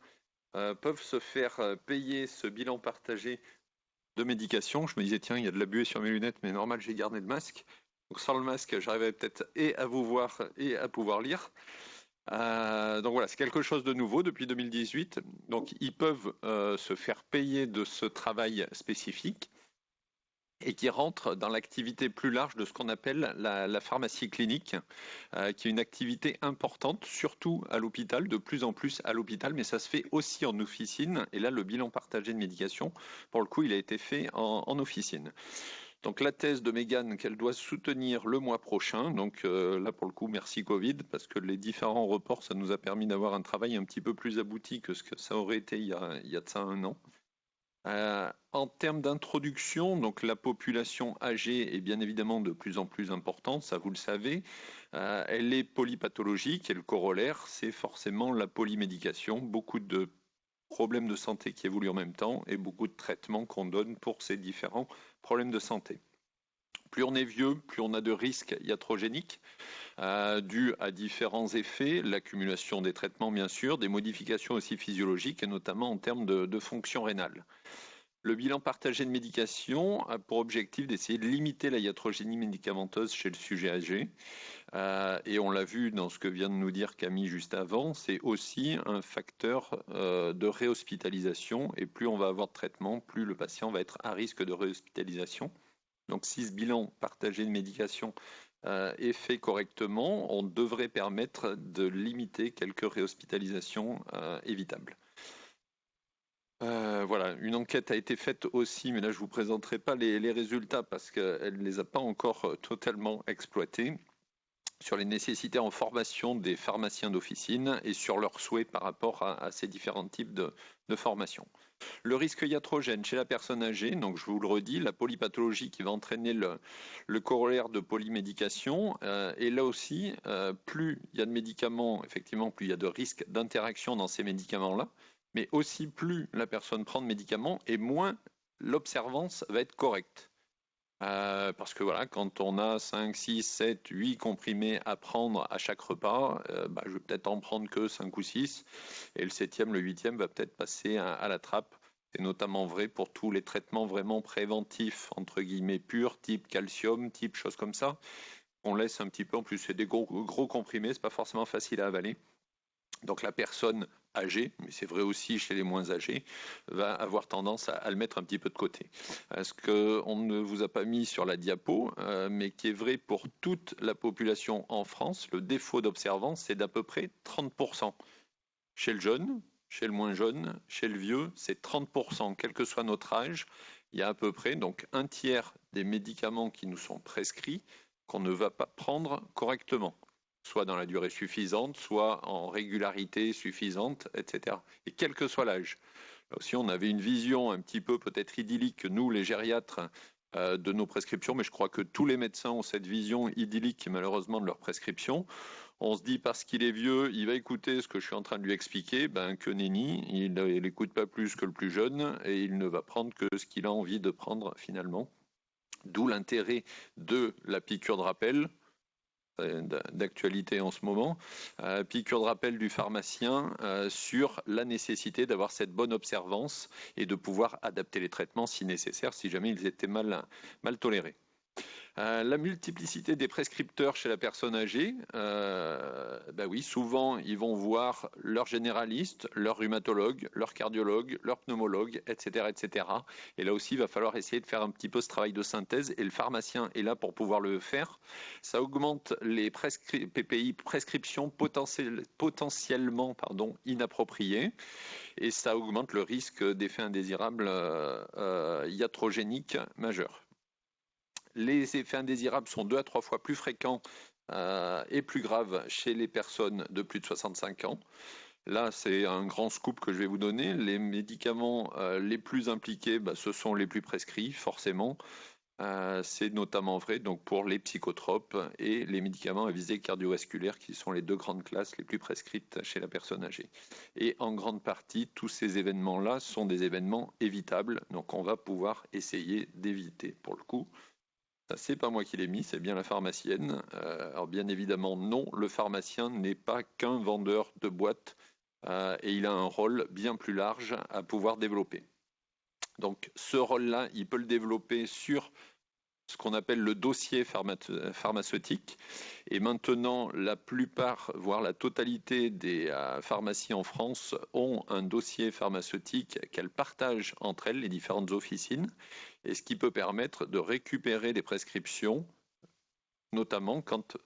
peuvent se faire payer ce bilan partagé de médication. Je me disais, tiens, il y a de la buée sur mes lunettes, mais normal, j'ai gardé le masque. Donc sans le masque, j'arriverai peut-être et à vous voir et à pouvoir lire. Donc voilà, c'est quelque chose de nouveau depuis 2018. Donc ils peuvent se faire payer de ce travail spécifique et qui rentre dans l'activité plus large de ce qu'on appelle la pharmacie clinique, qui est une activité importante, surtout à l'hôpital, de plus en plus à l'hôpital, mais ça se fait aussi en officine. Et là, le bilan partagé de médication, pour le coup, il a été fait en officine. Donc la thèse de Mégane qu'elle doit soutenir le mois prochain, donc là pour le coup merci Covid, parce que les différents reports, ça nous a permis d'avoir un travail un petit peu plus abouti que ce que ça aurait été il y a de ça 1 an. En termes d'introduction, donc la population âgée est bien évidemment de plus en plus importante, ça vous le savez. Elle est polypathologique et le corollaire, c'est forcément la polymédication, beaucoup de problèmes de santé qui évoluent en même temps et beaucoup de traitements qu'on donne pour ces différents problèmes de santé. Plus on est vieux, plus on a de risques iatrogéniques dus à différents effets, l'accumulation des traitements bien sûr, des modifications aussi physiologiques et notamment en termes de fonction rénale. Le bilan partagé de médication a pour objectif d'essayer de limiter la iatrogénie médicamenteuse chez le sujet âgé. Et on l'a vu dans ce que vient de nous dire Camille juste avant, c'est aussi un facteur de réhospitalisation. Et plus on va avoir de traitement, plus le patient va être à risque de réhospitalisation. Donc si ce bilan partagé de médication est fait correctement, on devrait permettre de limiter quelques réhospitalisations évitables. Voilà, une enquête a été faite aussi, mais là je ne vous présenterai pas les résultats parce qu'elle ne les a pas encore totalement exploités, sur les nécessités en formation des pharmaciens d'officine et sur leurs souhaits par rapport à ces différents types de formation. Le risque iatrogène chez la personne âgée, donc je vous le redis, la polypathologie qui va entraîner le corollaire de polymédication, et là aussi, plus il y a de médicaments, effectivement, plus il y a de risques d'interaction dans ces médicaments-là, mais aussi plus la personne prend de médicaments et moins l'observance va être correcte. Parce que voilà, quand on a 5, 6, 7, 8 comprimés à prendre à chaque repas, je vais peut-être en prendre que 5 ou 6, et le 7e, le 8e va peut-être passer à la trappe. C'est notamment vrai pour tous les traitements vraiment préventifs, entre guillemets, purs, type calcium, type choses comme ça. On laisse un petit peu, en plus c'est des gros comprimés, c'est pas forcément facile à avaler. Donc la personne âgée, mais c'est vrai aussi chez les moins âgés, va avoir tendance à le mettre un petit peu de côté. Ce qu'on ne vous a pas mis sur la diapo, mais qui est vrai pour toute la population en France, le défaut d'observance, c'est d'à peu près 30%. Chez le jeune, chez le moins jeune, chez le vieux, c'est 30%, quel que soit notre âge. Il y a à peu près donc un tiers des médicaments qui nous sont prescrits qu'on ne va pas prendre correctement, soit dans la durée suffisante, soit en régularité suffisante, etc. Et quel que soit l'âge. Là aussi, on avait une vision un petit peu peut-être idyllique, nous les gériatres, de nos prescriptions, mais je crois que tous les médecins ont cette vision idyllique malheureusement de leurs prescriptions. On se dit parce qu'il est vieux, il va écouter ce que je suis en train de lui expliquer, que nenni, il n'écoute pas plus que le plus jeune et il ne va prendre que ce qu'il a envie de prendre finalement. D'où l'intérêt de la piqûre de rappel, d'actualité en ce moment, piqûre de rappel du pharmacien sur la nécessité d'avoir cette bonne observance et de pouvoir adapter les traitements si nécessaire, si jamais ils étaient mal tolérés. La multiplicité des prescripteurs chez la personne âgée, oui, souvent ils vont voir leur généraliste, leur rhumatologue, leur cardiologue, leur pneumologue, etc., etc. Et là aussi, il va falloir essayer de faire un petit peu ce travail de synthèse et le pharmacien est là pour pouvoir le faire. Ça augmente les PPI, prescriptions potentiellement inappropriées et ça augmente le risque d'effets indésirables iatrogéniques majeurs. Les effets indésirables sont 2 à 3 fois plus fréquents et plus graves chez les personnes de plus de 65 ans. Là, c'est un grand scoop que je vais vous donner. Les médicaments les plus impliqués, ce sont les plus prescrits, forcément. C'est notamment vrai donc, pour les psychotropes et les médicaments à visée cardiovasculaire, qui sont les 2 grandes classes les plus prescrites chez la personne âgée. Et en grande partie, tous ces événements-là sont des événements évitables. Donc, on va pouvoir essayer d'éviter, pour le coup. Ça, c'est pas moi qui l'ai mis, c'est bien la pharmacienne. Alors bien évidemment, non, le pharmacien n'est pas qu'un vendeur de boîtes et il a un rôle bien plus large à pouvoir développer. Donc ce rôle-là, il peut le développer sur ce qu'on appelle le dossier pharmaceutique. Et maintenant, la plupart, voire la totalité des pharmacies en France ont un dossier pharmaceutique qu'elles partagent entre elles, les différentes officines, et ce qui peut permettre de récupérer des prescriptions, notamment quand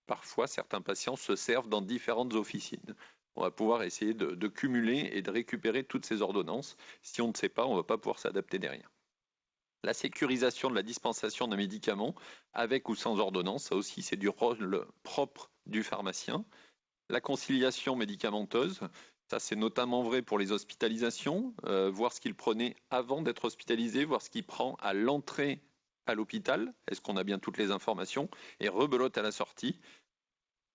parfois certains patients se servent dans différentes officines. On va pouvoir essayer de cumuler et de récupérer toutes ces ordonnances. Si on ne sait pas, on ne va pas pouvoir s'adapter derrière. La sécurisation de la dispensation d'un médicament, avec ou sans ordonnance, ça aussi c'est du rôle propre du pharmacien. La conciliation médicamenteuse, ça c'est notamment vrai pour les hospitalisations, voir ce qu'il prenait avant d'être hospitalisé, voir ce qu'il prend à l'entrée à l'hôpital, est-ce qu'on a bien toutes les informations, et rebelote à la sortie.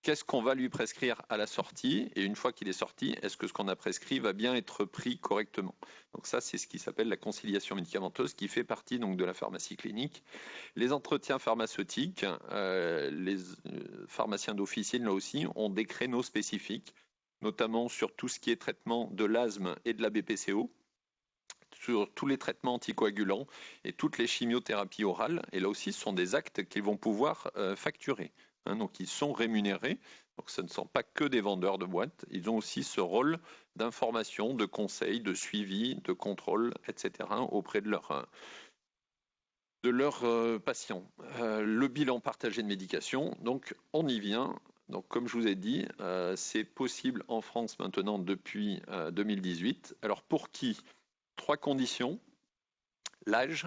Qu'est-ce qu'on va lui prescrire à la sortie? Et une fois qu'il est sorti, est-ce que ce qu'on a prescrit va bien être pris correctement? Donc ça, c'est ce qui s'appelle la conciliation médicamenteuse, qui fait partie donc de la pharmacie clinique. Les entretiens pharmaceutiques, les pharmaciens d'officine, là aussi, ont des créneaux spécifiques, notamment sur tout ce qui est traitement de l'asthme et de la BPCO, sur tous les traitements anticoagulants et toutes les chimiothérapies orales. Et là aussi, ce sont des actes qu'ils vont pouvoir facturer. Donc ils sont rémunérés, donc ce ne sont pas que des vendeurs de boîtes, ils ont aussi ce rôle d'information, de conseil, de suivi, de contrôle, etc. auprès de leurs patients. Le bilan partagé de médication, donc on y vient. Donc comme je vous ai dit, c'est possible en France maintenant depuis 2018. Alors pour qui? 3 conditions. L'âge,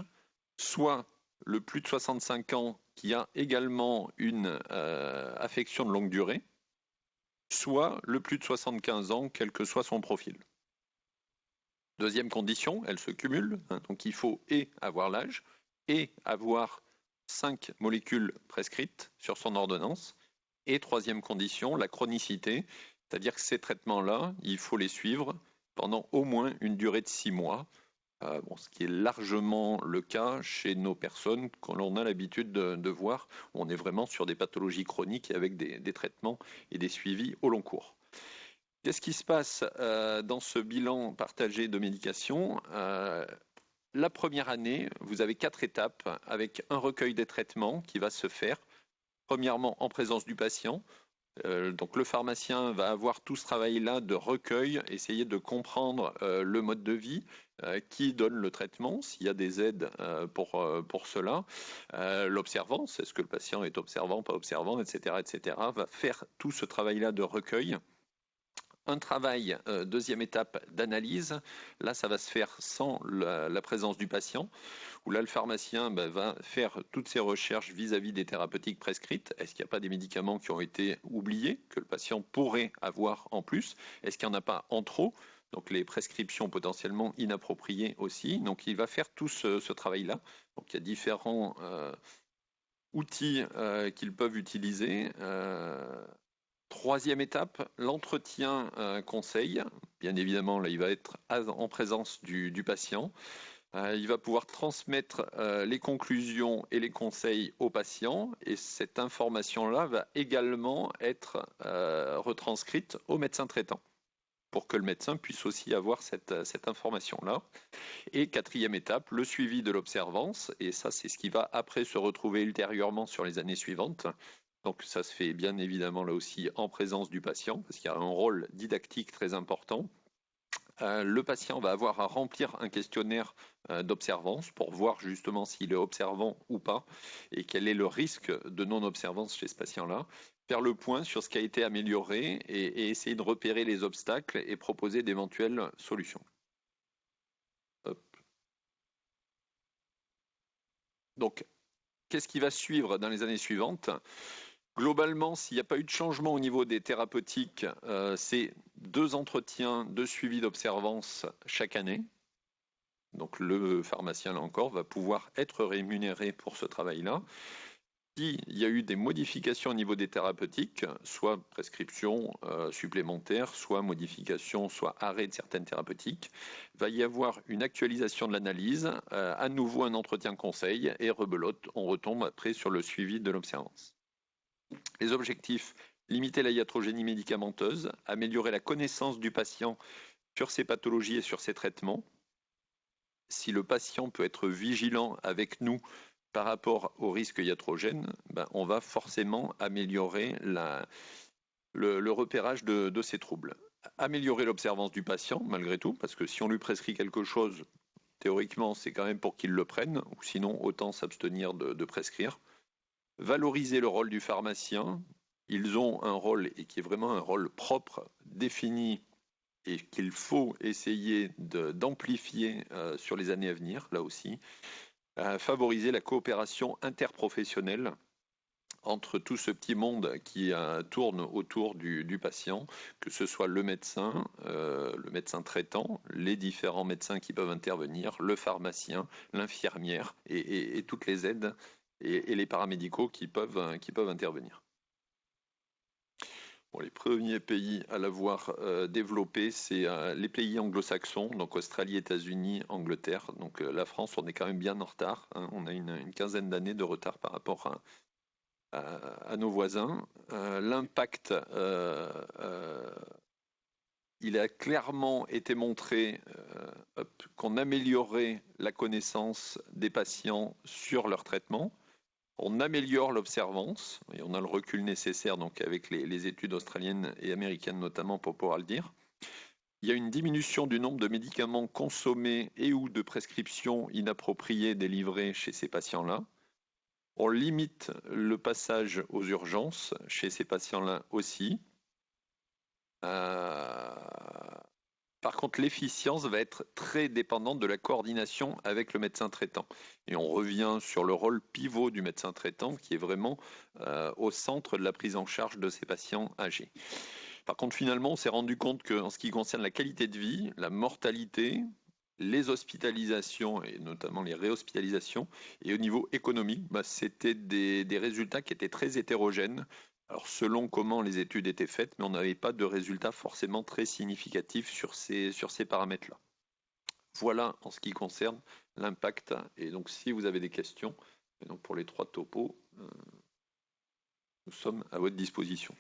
soit le plus de 65 ans qui a également une affection de longue durée, soit le plus de 75 ans, quel que soit son profil. Deuxième condition, elle se cumule, donc il faut et avoir l'âge et avoir 5 molécules prescrites sur son ordonnance. Et troisième condition, la chronicité, c'est-à-dire que ces traitements-là, il faut les suivre pendant au moins une durée de 6 mois. Ce qui est largement le cas chez nos personnes que l'on a l'habitude de voir. On est vraiment sur des pathologies chroniques et avec des traitements et des suivis au long cours. Qu'est-ce qui se passe dans ce bilan partagé de médication? La première année, vous avez 4 étapes avec un recueil des traitements qui va se faire. Premièrement, en présence du patient. Donc le pharmacien va avoir tout ce travail-là de recueil, essayer de comprendre le mode de vie, qui donne le traitement, s'il y a des aides pour cela, l'observance, est-ce que le patient est observant, pas observant, etc., va faire tout ce travail-là de recueil. Un travail, deuxième étape, d'analyse. Là, ça va se faire sans la présence du patient, où là, le pharmacien va faire toutes ses recherches vis-à-vis des thérapeutiques prescrites. Est-ce qu'il n'y a pas des médicaments qui ont été oubliés, que le patient pourrait avoir en plus? Est-ce qu'il n'y en a pas en trop? Donc les prescriptions potentiellement inappropriées aussi. Donc il va faire tout ce travail-là. Donc il y a différents outils qu'ils peuvent utiliser. Troisième étape, l'entretien conseil. Bien évidemment, là, il va être en présence du patient. Il va pouvoir transmettre les conclusions et les conseils au patient, et cette information-là va également être retranscrite au médecin traitant, pour que le médecin puisse aussi avoir cette information-là. Et quatrième étape, le suivi de l'observance, et ça c'est ce qui va après se retrouver ultérieurement sur les années suivantes. Donc ça se fait bien évidemment là aussi en présence du patient, parce qu'il y a un rôle didactique très important. Le patient va avoir à remplir un questionnaire d'observance pour voir justement s'il est observant ou pas, et quel est le risque de non-observance chez ce patient-là. Faire le point sur ce qui a été amélioré et essayer de repérer les obstacles et proposer d'éventuelles solutions. Hop. Donc, qu'est-ce qui va suivre dans les années suivantes ? Globalement, s'il n'y a pas eu de changement au niveau des thérapeutiques, c'est 2 entretiens de suivi d'observance chaque année. Donc le pharmacien, là encore, va pouvoir être rémunéré pour ce travail-là. S'il y a eu des modifications au niveau des thérapeutiques, soit prescription supplémentaire, soit modification, soit arrêt de certaines thérapeutiques, va y avoir une actualisation de l'analyse, à nouveau un entretien conseil, et rebelote, on retombe après sur le suivi de l'observance. Les objectifs: limiter la iatrogénie médicamenteuse, améliorer la connaissance du patient sur ses pathologies et sur ses traitements. Si le patient peut être vigilant avec nous par rapport au risque iatrogène, on va forcément améliorer le repérage de ces troubles. Améliorer l'observance du patient, malgré tout, parce que si on lui prescrit quelque chose, théoriquement, c'est quand même pour qu'il le prenne, ou sinon, autant s'abstenir de prescrire. Valoriser le rôle du pharmacien. Ils ont un rôle, et qui est vraiment un rôle propre, défini, et qu'il faut essayer d'amplifier sur les années à venir, là aussi. Favoriser la coopération interprofessionnelle entre tout ce petit monde qui tourne autour du patient, que ce soit le médecin traitant, les différents médecins qui peuvent intervenir, le pharmacien, l'infirmière et toutes les aides et les paramédicaux qui peuvent intervenir. Bon, les premiers pays à l'avoir développé, c'est les pays anglo-saxons, donc Australie, États-Unis, Angleterre. Donc la France, on est quand même bien en retard, hein. On a une quinzaine d'années de retard par rapport à nos voisins. L'impact, il a clairement été montré qu'on améliorait la connaissance des patients sur leur traitement. On améliore l'observance, et on a le recul nécessaire donc avec les études australiennes et américaines notamment pour pouvoir le dire. Il y a une diminution du nombre de médicaments consommés et ou de prescriptions inappropriées délivrées chez ces patients-là. On limite le passage aux urgences chez ces patients-là aussi. Par contre, l'efficience va être très dépendante de la coordination avec le médecin traitant. Et on revient sur le rôle pivot du médecin traitant qui est vraiment au centre de la prise en charge de ces patients âgés. Par contre, finalement, on s'est rendu compte qu'en ce qui concerne la qualité de vie, la mortalité, les hospitalisations et notamment les réhospitalisations, et au niveau économique, c'était des résultats qui étaient très hétérogènes. Alors selon comment les études étaient faites, mais on n'avait pas de résultats forcément très significatifs sur ces paramètres-là. Voilà en ce qui concerne l'impact. Et donc si vous avez des questions, et donc pour les 3 topos, nous sommes à votre disposition.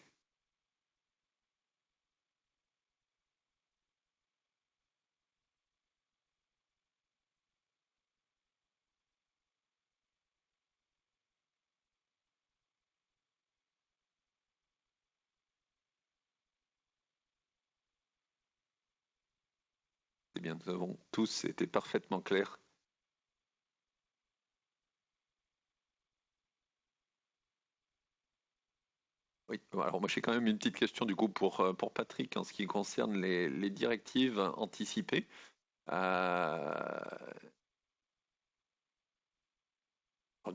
Très bien, nous avons tous été parfaitement clairs. Oui, alors moi j'ai quand même une petite question du coup pour Patrick en ce qui concerne les directives anticipées. Euh,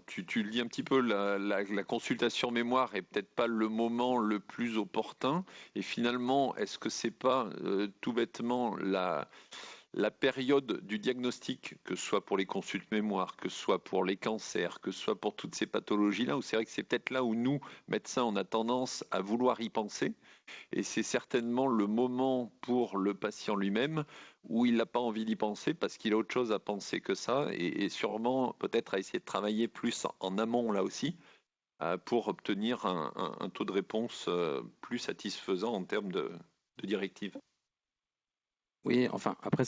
tu lis un petit peu la consultation mémoire est peut-être pas le moment le plus opportun. Et finalement, est-ce que c'est pas tout bêtement la période du diagnostic, que ce soit pour les consultes mémoire, que ce soit pour les cancers, que ce soit pour toutes ces pathologies-là, où c'est vrai que c'est peut-être là où nous, médecins, on a tendance à vouloir y penser. Et c'est certainement le moment pour le patient lui-même où il n'a pas envie d'y penser parce qu'il a autre chose à penser que ça et sûrement peut-être à essayer de travailler plus en amont là aussi pour obtenir un taux de réponse plus satisfaisant en termes de directives.
Oui, enfin, après,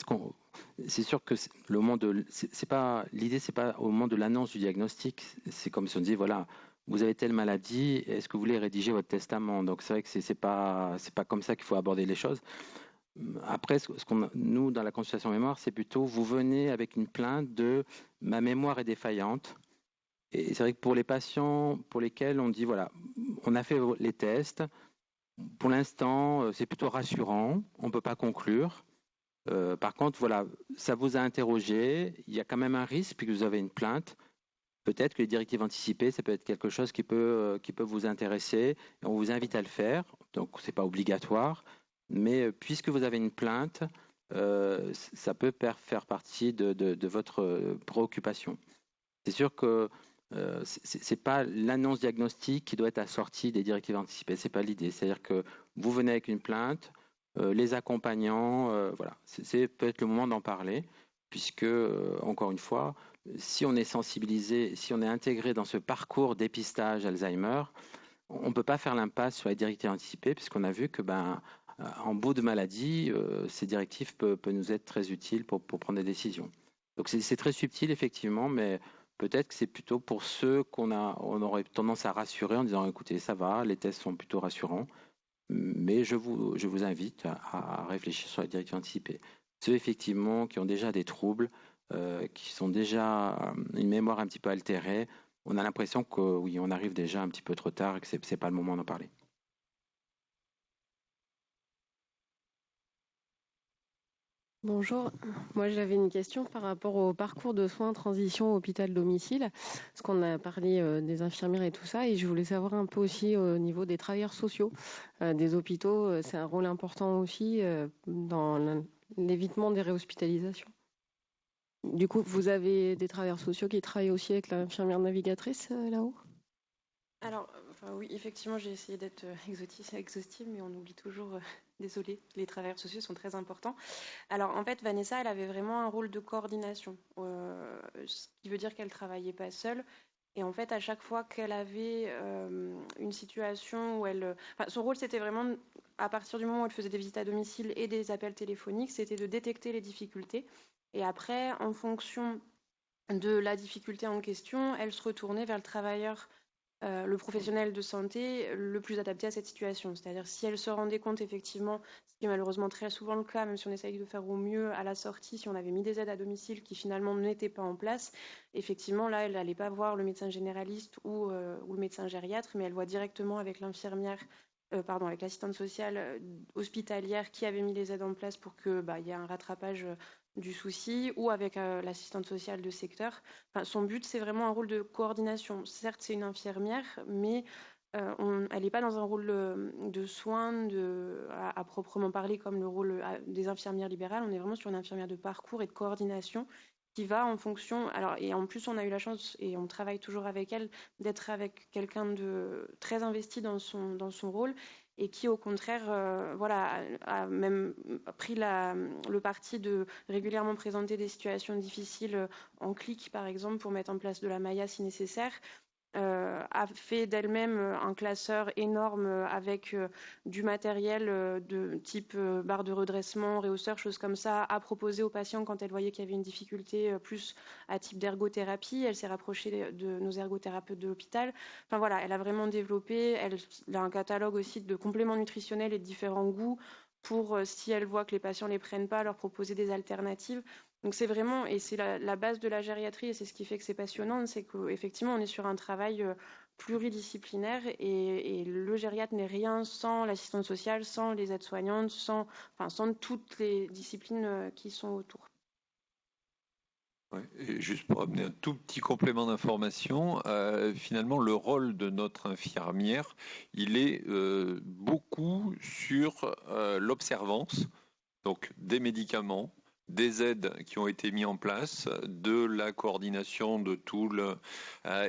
c'est sûr que le moment c'est pas, l'idée, c'est pas au moment de l'annonce du diagnostic. C'est comme si on dit, voilà, vous avez telle maladie, est-ce que vous voulez rédiger votre testament? Donc, c'est vrai que c'est pas comme ça qu'il faut aborder les choses. Après, nous, dans la consultation mémoire, c'est plutôt, vous venez avec une plainte de ma mémoire est défaillante. Et c'est vrai que pour les patients pour lesquels on dit, voilà, on a fait les tests, pour l'instant, c'est plutôt rassurant, on ne peut pas conclure. Par contre, voilà, ça vous a interrogé, il y a quand même un risque puisque vous avez une plainte. Peut-être que les directives anticipées, ça peut être quelque chose qui peut vous intéresser. On vous invite à le faire, donc ce n'est pas obligatoire. Mais puisque vous avez une plainte, ça peut faire partie de votre préoccupation. C'est sûr que ce n'est pas l'annonce diagnostique qui doit être assortie des directives anticipées. Ce n'est pas l'idée. C'est-à-dire que vous venez avec une plainte, les accompagnants, voilà, c'est peut-être le moment d'en parler, puisque, encore une fois, si on est sensibilisé, si on est intégré dans ce parcours dépistage Alzheimer, on ne peut pas faire l'impasse sur les directives anticipées, puisqu'on a vu que, en bout de maladie, ces directives peuvent nous être très utiles pour prendre des décisions. Donc c'est très subtil, effectivement, mais peut-être que c'est plutôt pour ceux on aurait tendance à rassurer en disant, écoutez, ça va, les tests sont plutôt rassurants. Mais je vous invite à réfléchir sur la directives anticipées. Ceux effectivement qui ont déjà des troubles, qui sont déjà une mémoire un petit peu altérée, on a l'impression que oui, on arrive déjà un petit peu trop tard et que c'est pas le moment d'en parler.
Bonjour, moi j'avais une question par rapport au parcours de soins transition hôpital-domicile, parce qu'on a parlé des infirmières et tout ça, et je voulais savoir un peu aussi au niveau des travailleurs sociaux des hôpitaux, c'est un rôle important aussi dans l'évitement des réhospitalisations. Du coup, vous avez des travailleurs sociaux qui travaillent aussi avec l'infirmière navigatrice là-haut?
Alors, enfin, oui, effectivement, j'ai essayé d'être exhaustive, mais on oublie toujours, désolée, les travailleurs sociaux sont très importants. Alors, en fait, Vanessa, elle avait vraiment un rôle de coordination, ce qui veut dire qu'elle travaillait pas seule. Et en fait, à chaque fois qu'elle avait une situation où enfin, son rôle, c'était vraiment, à partir du moment où elle faisait des visites à domicile et des appels téléphoniques, c'était de détecter les difficultés. Et après, en fonction de la difficulté en question, elle se retournait vers le travailleur le professionnel de santé le plus adapté à cette situation. C'est-à-dire si elle se rendait compte effectivement, ce qui est malheureusement très souvent le cas, même si on essaye de faire au mieux à la sortie, si on avait mis des aides à domicile qui finalement n'étaient pas en place, effectivement là elle n'allait pas voir le médecin généraliste ou le médecin gériatre, mais elle voit directement avec l'infirmière, avec l'assistante sociale hospitalière qui avait mis les aides en place pour que y ait un rattrapage du souci, ou avec l'assistante sociale de secteur. Enfin, son but, c'est vraiment un rôle de coordination. Certes, c'est une infirmière, mais elle n'est pas dans un rôle de soins à proprement parler comme le rôle des infirmières libérales. On est vraiment sur une infirmière de parcours et de coordination qui va en fonction. Alors, et en plus, on a eu la chance, et on travaille toujours avec elle, d'être avec quelqu'un de très investi dans son rôle, et qui au contraire a même pris le parti de régulièrement présenter des situations difficiles en clic par exemple pour mettre en place de la Maya si nécessaire, a fait d'elle-même un classeur énorme avec du matériel de type barre de redressement, réhausseur, choses comme ça, à proposer aux patients quand elle voyait qu'il y avait une difficulté plus à type d'ergothérapie. Elle s'est rapprochée de nos ergothérapeutes de l'hôpital. Enfin voilà, elle a vraiment développé, elle a un catalogue aussi de compléments nutritionnels et de différents goûts pour, si elles voient que les patients ne les prennent pas, leur proposer des alternatives. Donc c'est vraiment, et c'est la base de la gériatrie, et c'est ce qui fait que c'est passionnant, c'est qu'effectivement on est sur un travail pluridisciplinaire, et le gériatre n'est rien sans l'assistante sociale, sans les aides-soignantes, sans toutes les disciplines qui sont autour.
Ouais, et juste pour amener un tout petit complément d'information, finalement le rôle de notre infirmière, il est beaucoup sur l'observance, donc des médicaments, des aides qui ont été mis en place, de la coordination de tout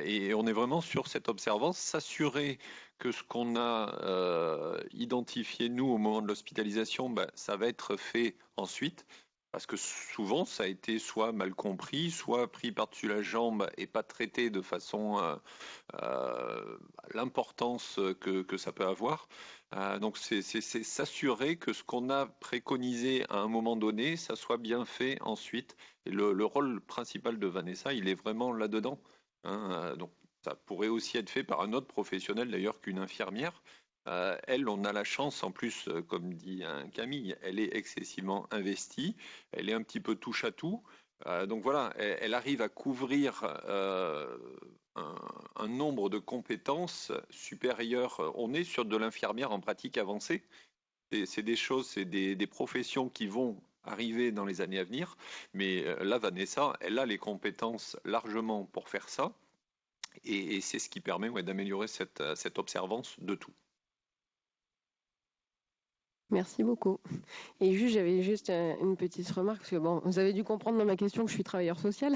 et on est vraiment sur cette observance, s'assurer que ce qu'on a identifié nous au moment de l'hospitalisation, ça va être fait ensuite. Parce que souvent, ça a été soit mal compris, soit pris par-dessus la jambe et pas traité de façon l'importance que ça peut avoir. Donc, c'est s'assurer que ce qu'on a préconisé à un moment donné, ça soit bien fait ensuite. Et le rôle principal de Vanessa, il est vraiment là-dedans. Donc, ça pourrait aussi être fait par un autre professionnel d'ailleurs qu'une infirmière. Elle, on a la chance, en plus, comme dit Camille, elle est excessivement investie, elle est un petit peu touche à tout. Donc voilà, elle arrive à couvrir un nombre de compétences supérieures. On est sur de l'infirmière en pratique avancée. C'est des choses, c'est des professions qui vont arriver dans les années à venir. Mais là, Vanessa, elle a les compétences largement pour faire ça. Et c'est ce qui permet d'améliorer cette observance de tout.
Merci beaucoup. Et j'avais juste une petite remarque, parce que bon, vous avez dû comprendre dans ma question que je suis travailleur social.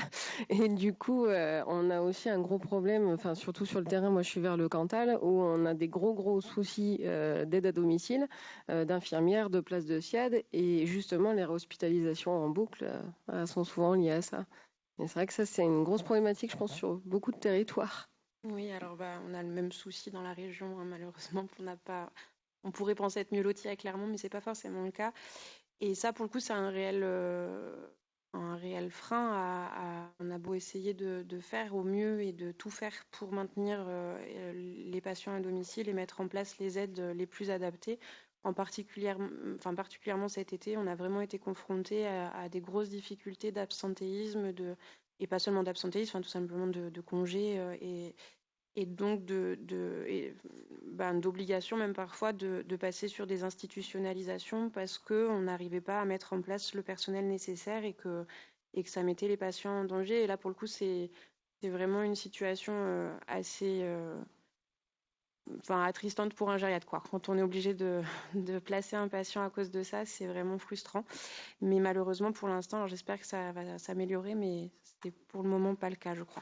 Et du coup, on a aussi un gros problème, enfin surtout sur le terrain, moi je suis vers le Cantal, où on a des gros soucis d'aide à domicile, d'infirmières, de places de SIAD, et justement les réhospitalisations en boucle sont souvent liées à ça. Et c'est vrai que ça, c'est une grosse problématique, je pense, sur beaucoup de territoires.
Oui, alors on a le même souci dans la région, hein, malheureusement, on pourrait penser être mieux loti à Clermont, mais c'est pas forcément le cas. Et ça, pour le coup, c'est un réel frein. On a beau essayer de faire au mieux et de tout faire pour maintenir les patients à domicile et mettre en place les aides les plus adaptées. Particulièrement cet été, on a vraiment été confrontés à des grosses difficultés d'absentéisme, et pas seulement d'absentéisme, tout simplement de congés et donc d'obligation même parfois de passer sur des institutionnalisations parce qu'on n'arrivait pas à mettre en place le personnel nécessaire et que ça mettait les patients en danger. Et là, pour le coup, c'est vraiment une situation assez attristante pour un gériatre, quoi. Quand on est obligé de placer un patient à cause de ça, c'est vraiment frustrant. Mais malheureusement, pour l'instant, alors j'espère que ça va s'améliorer, mais c'est pour le moment pas le cas, je crois.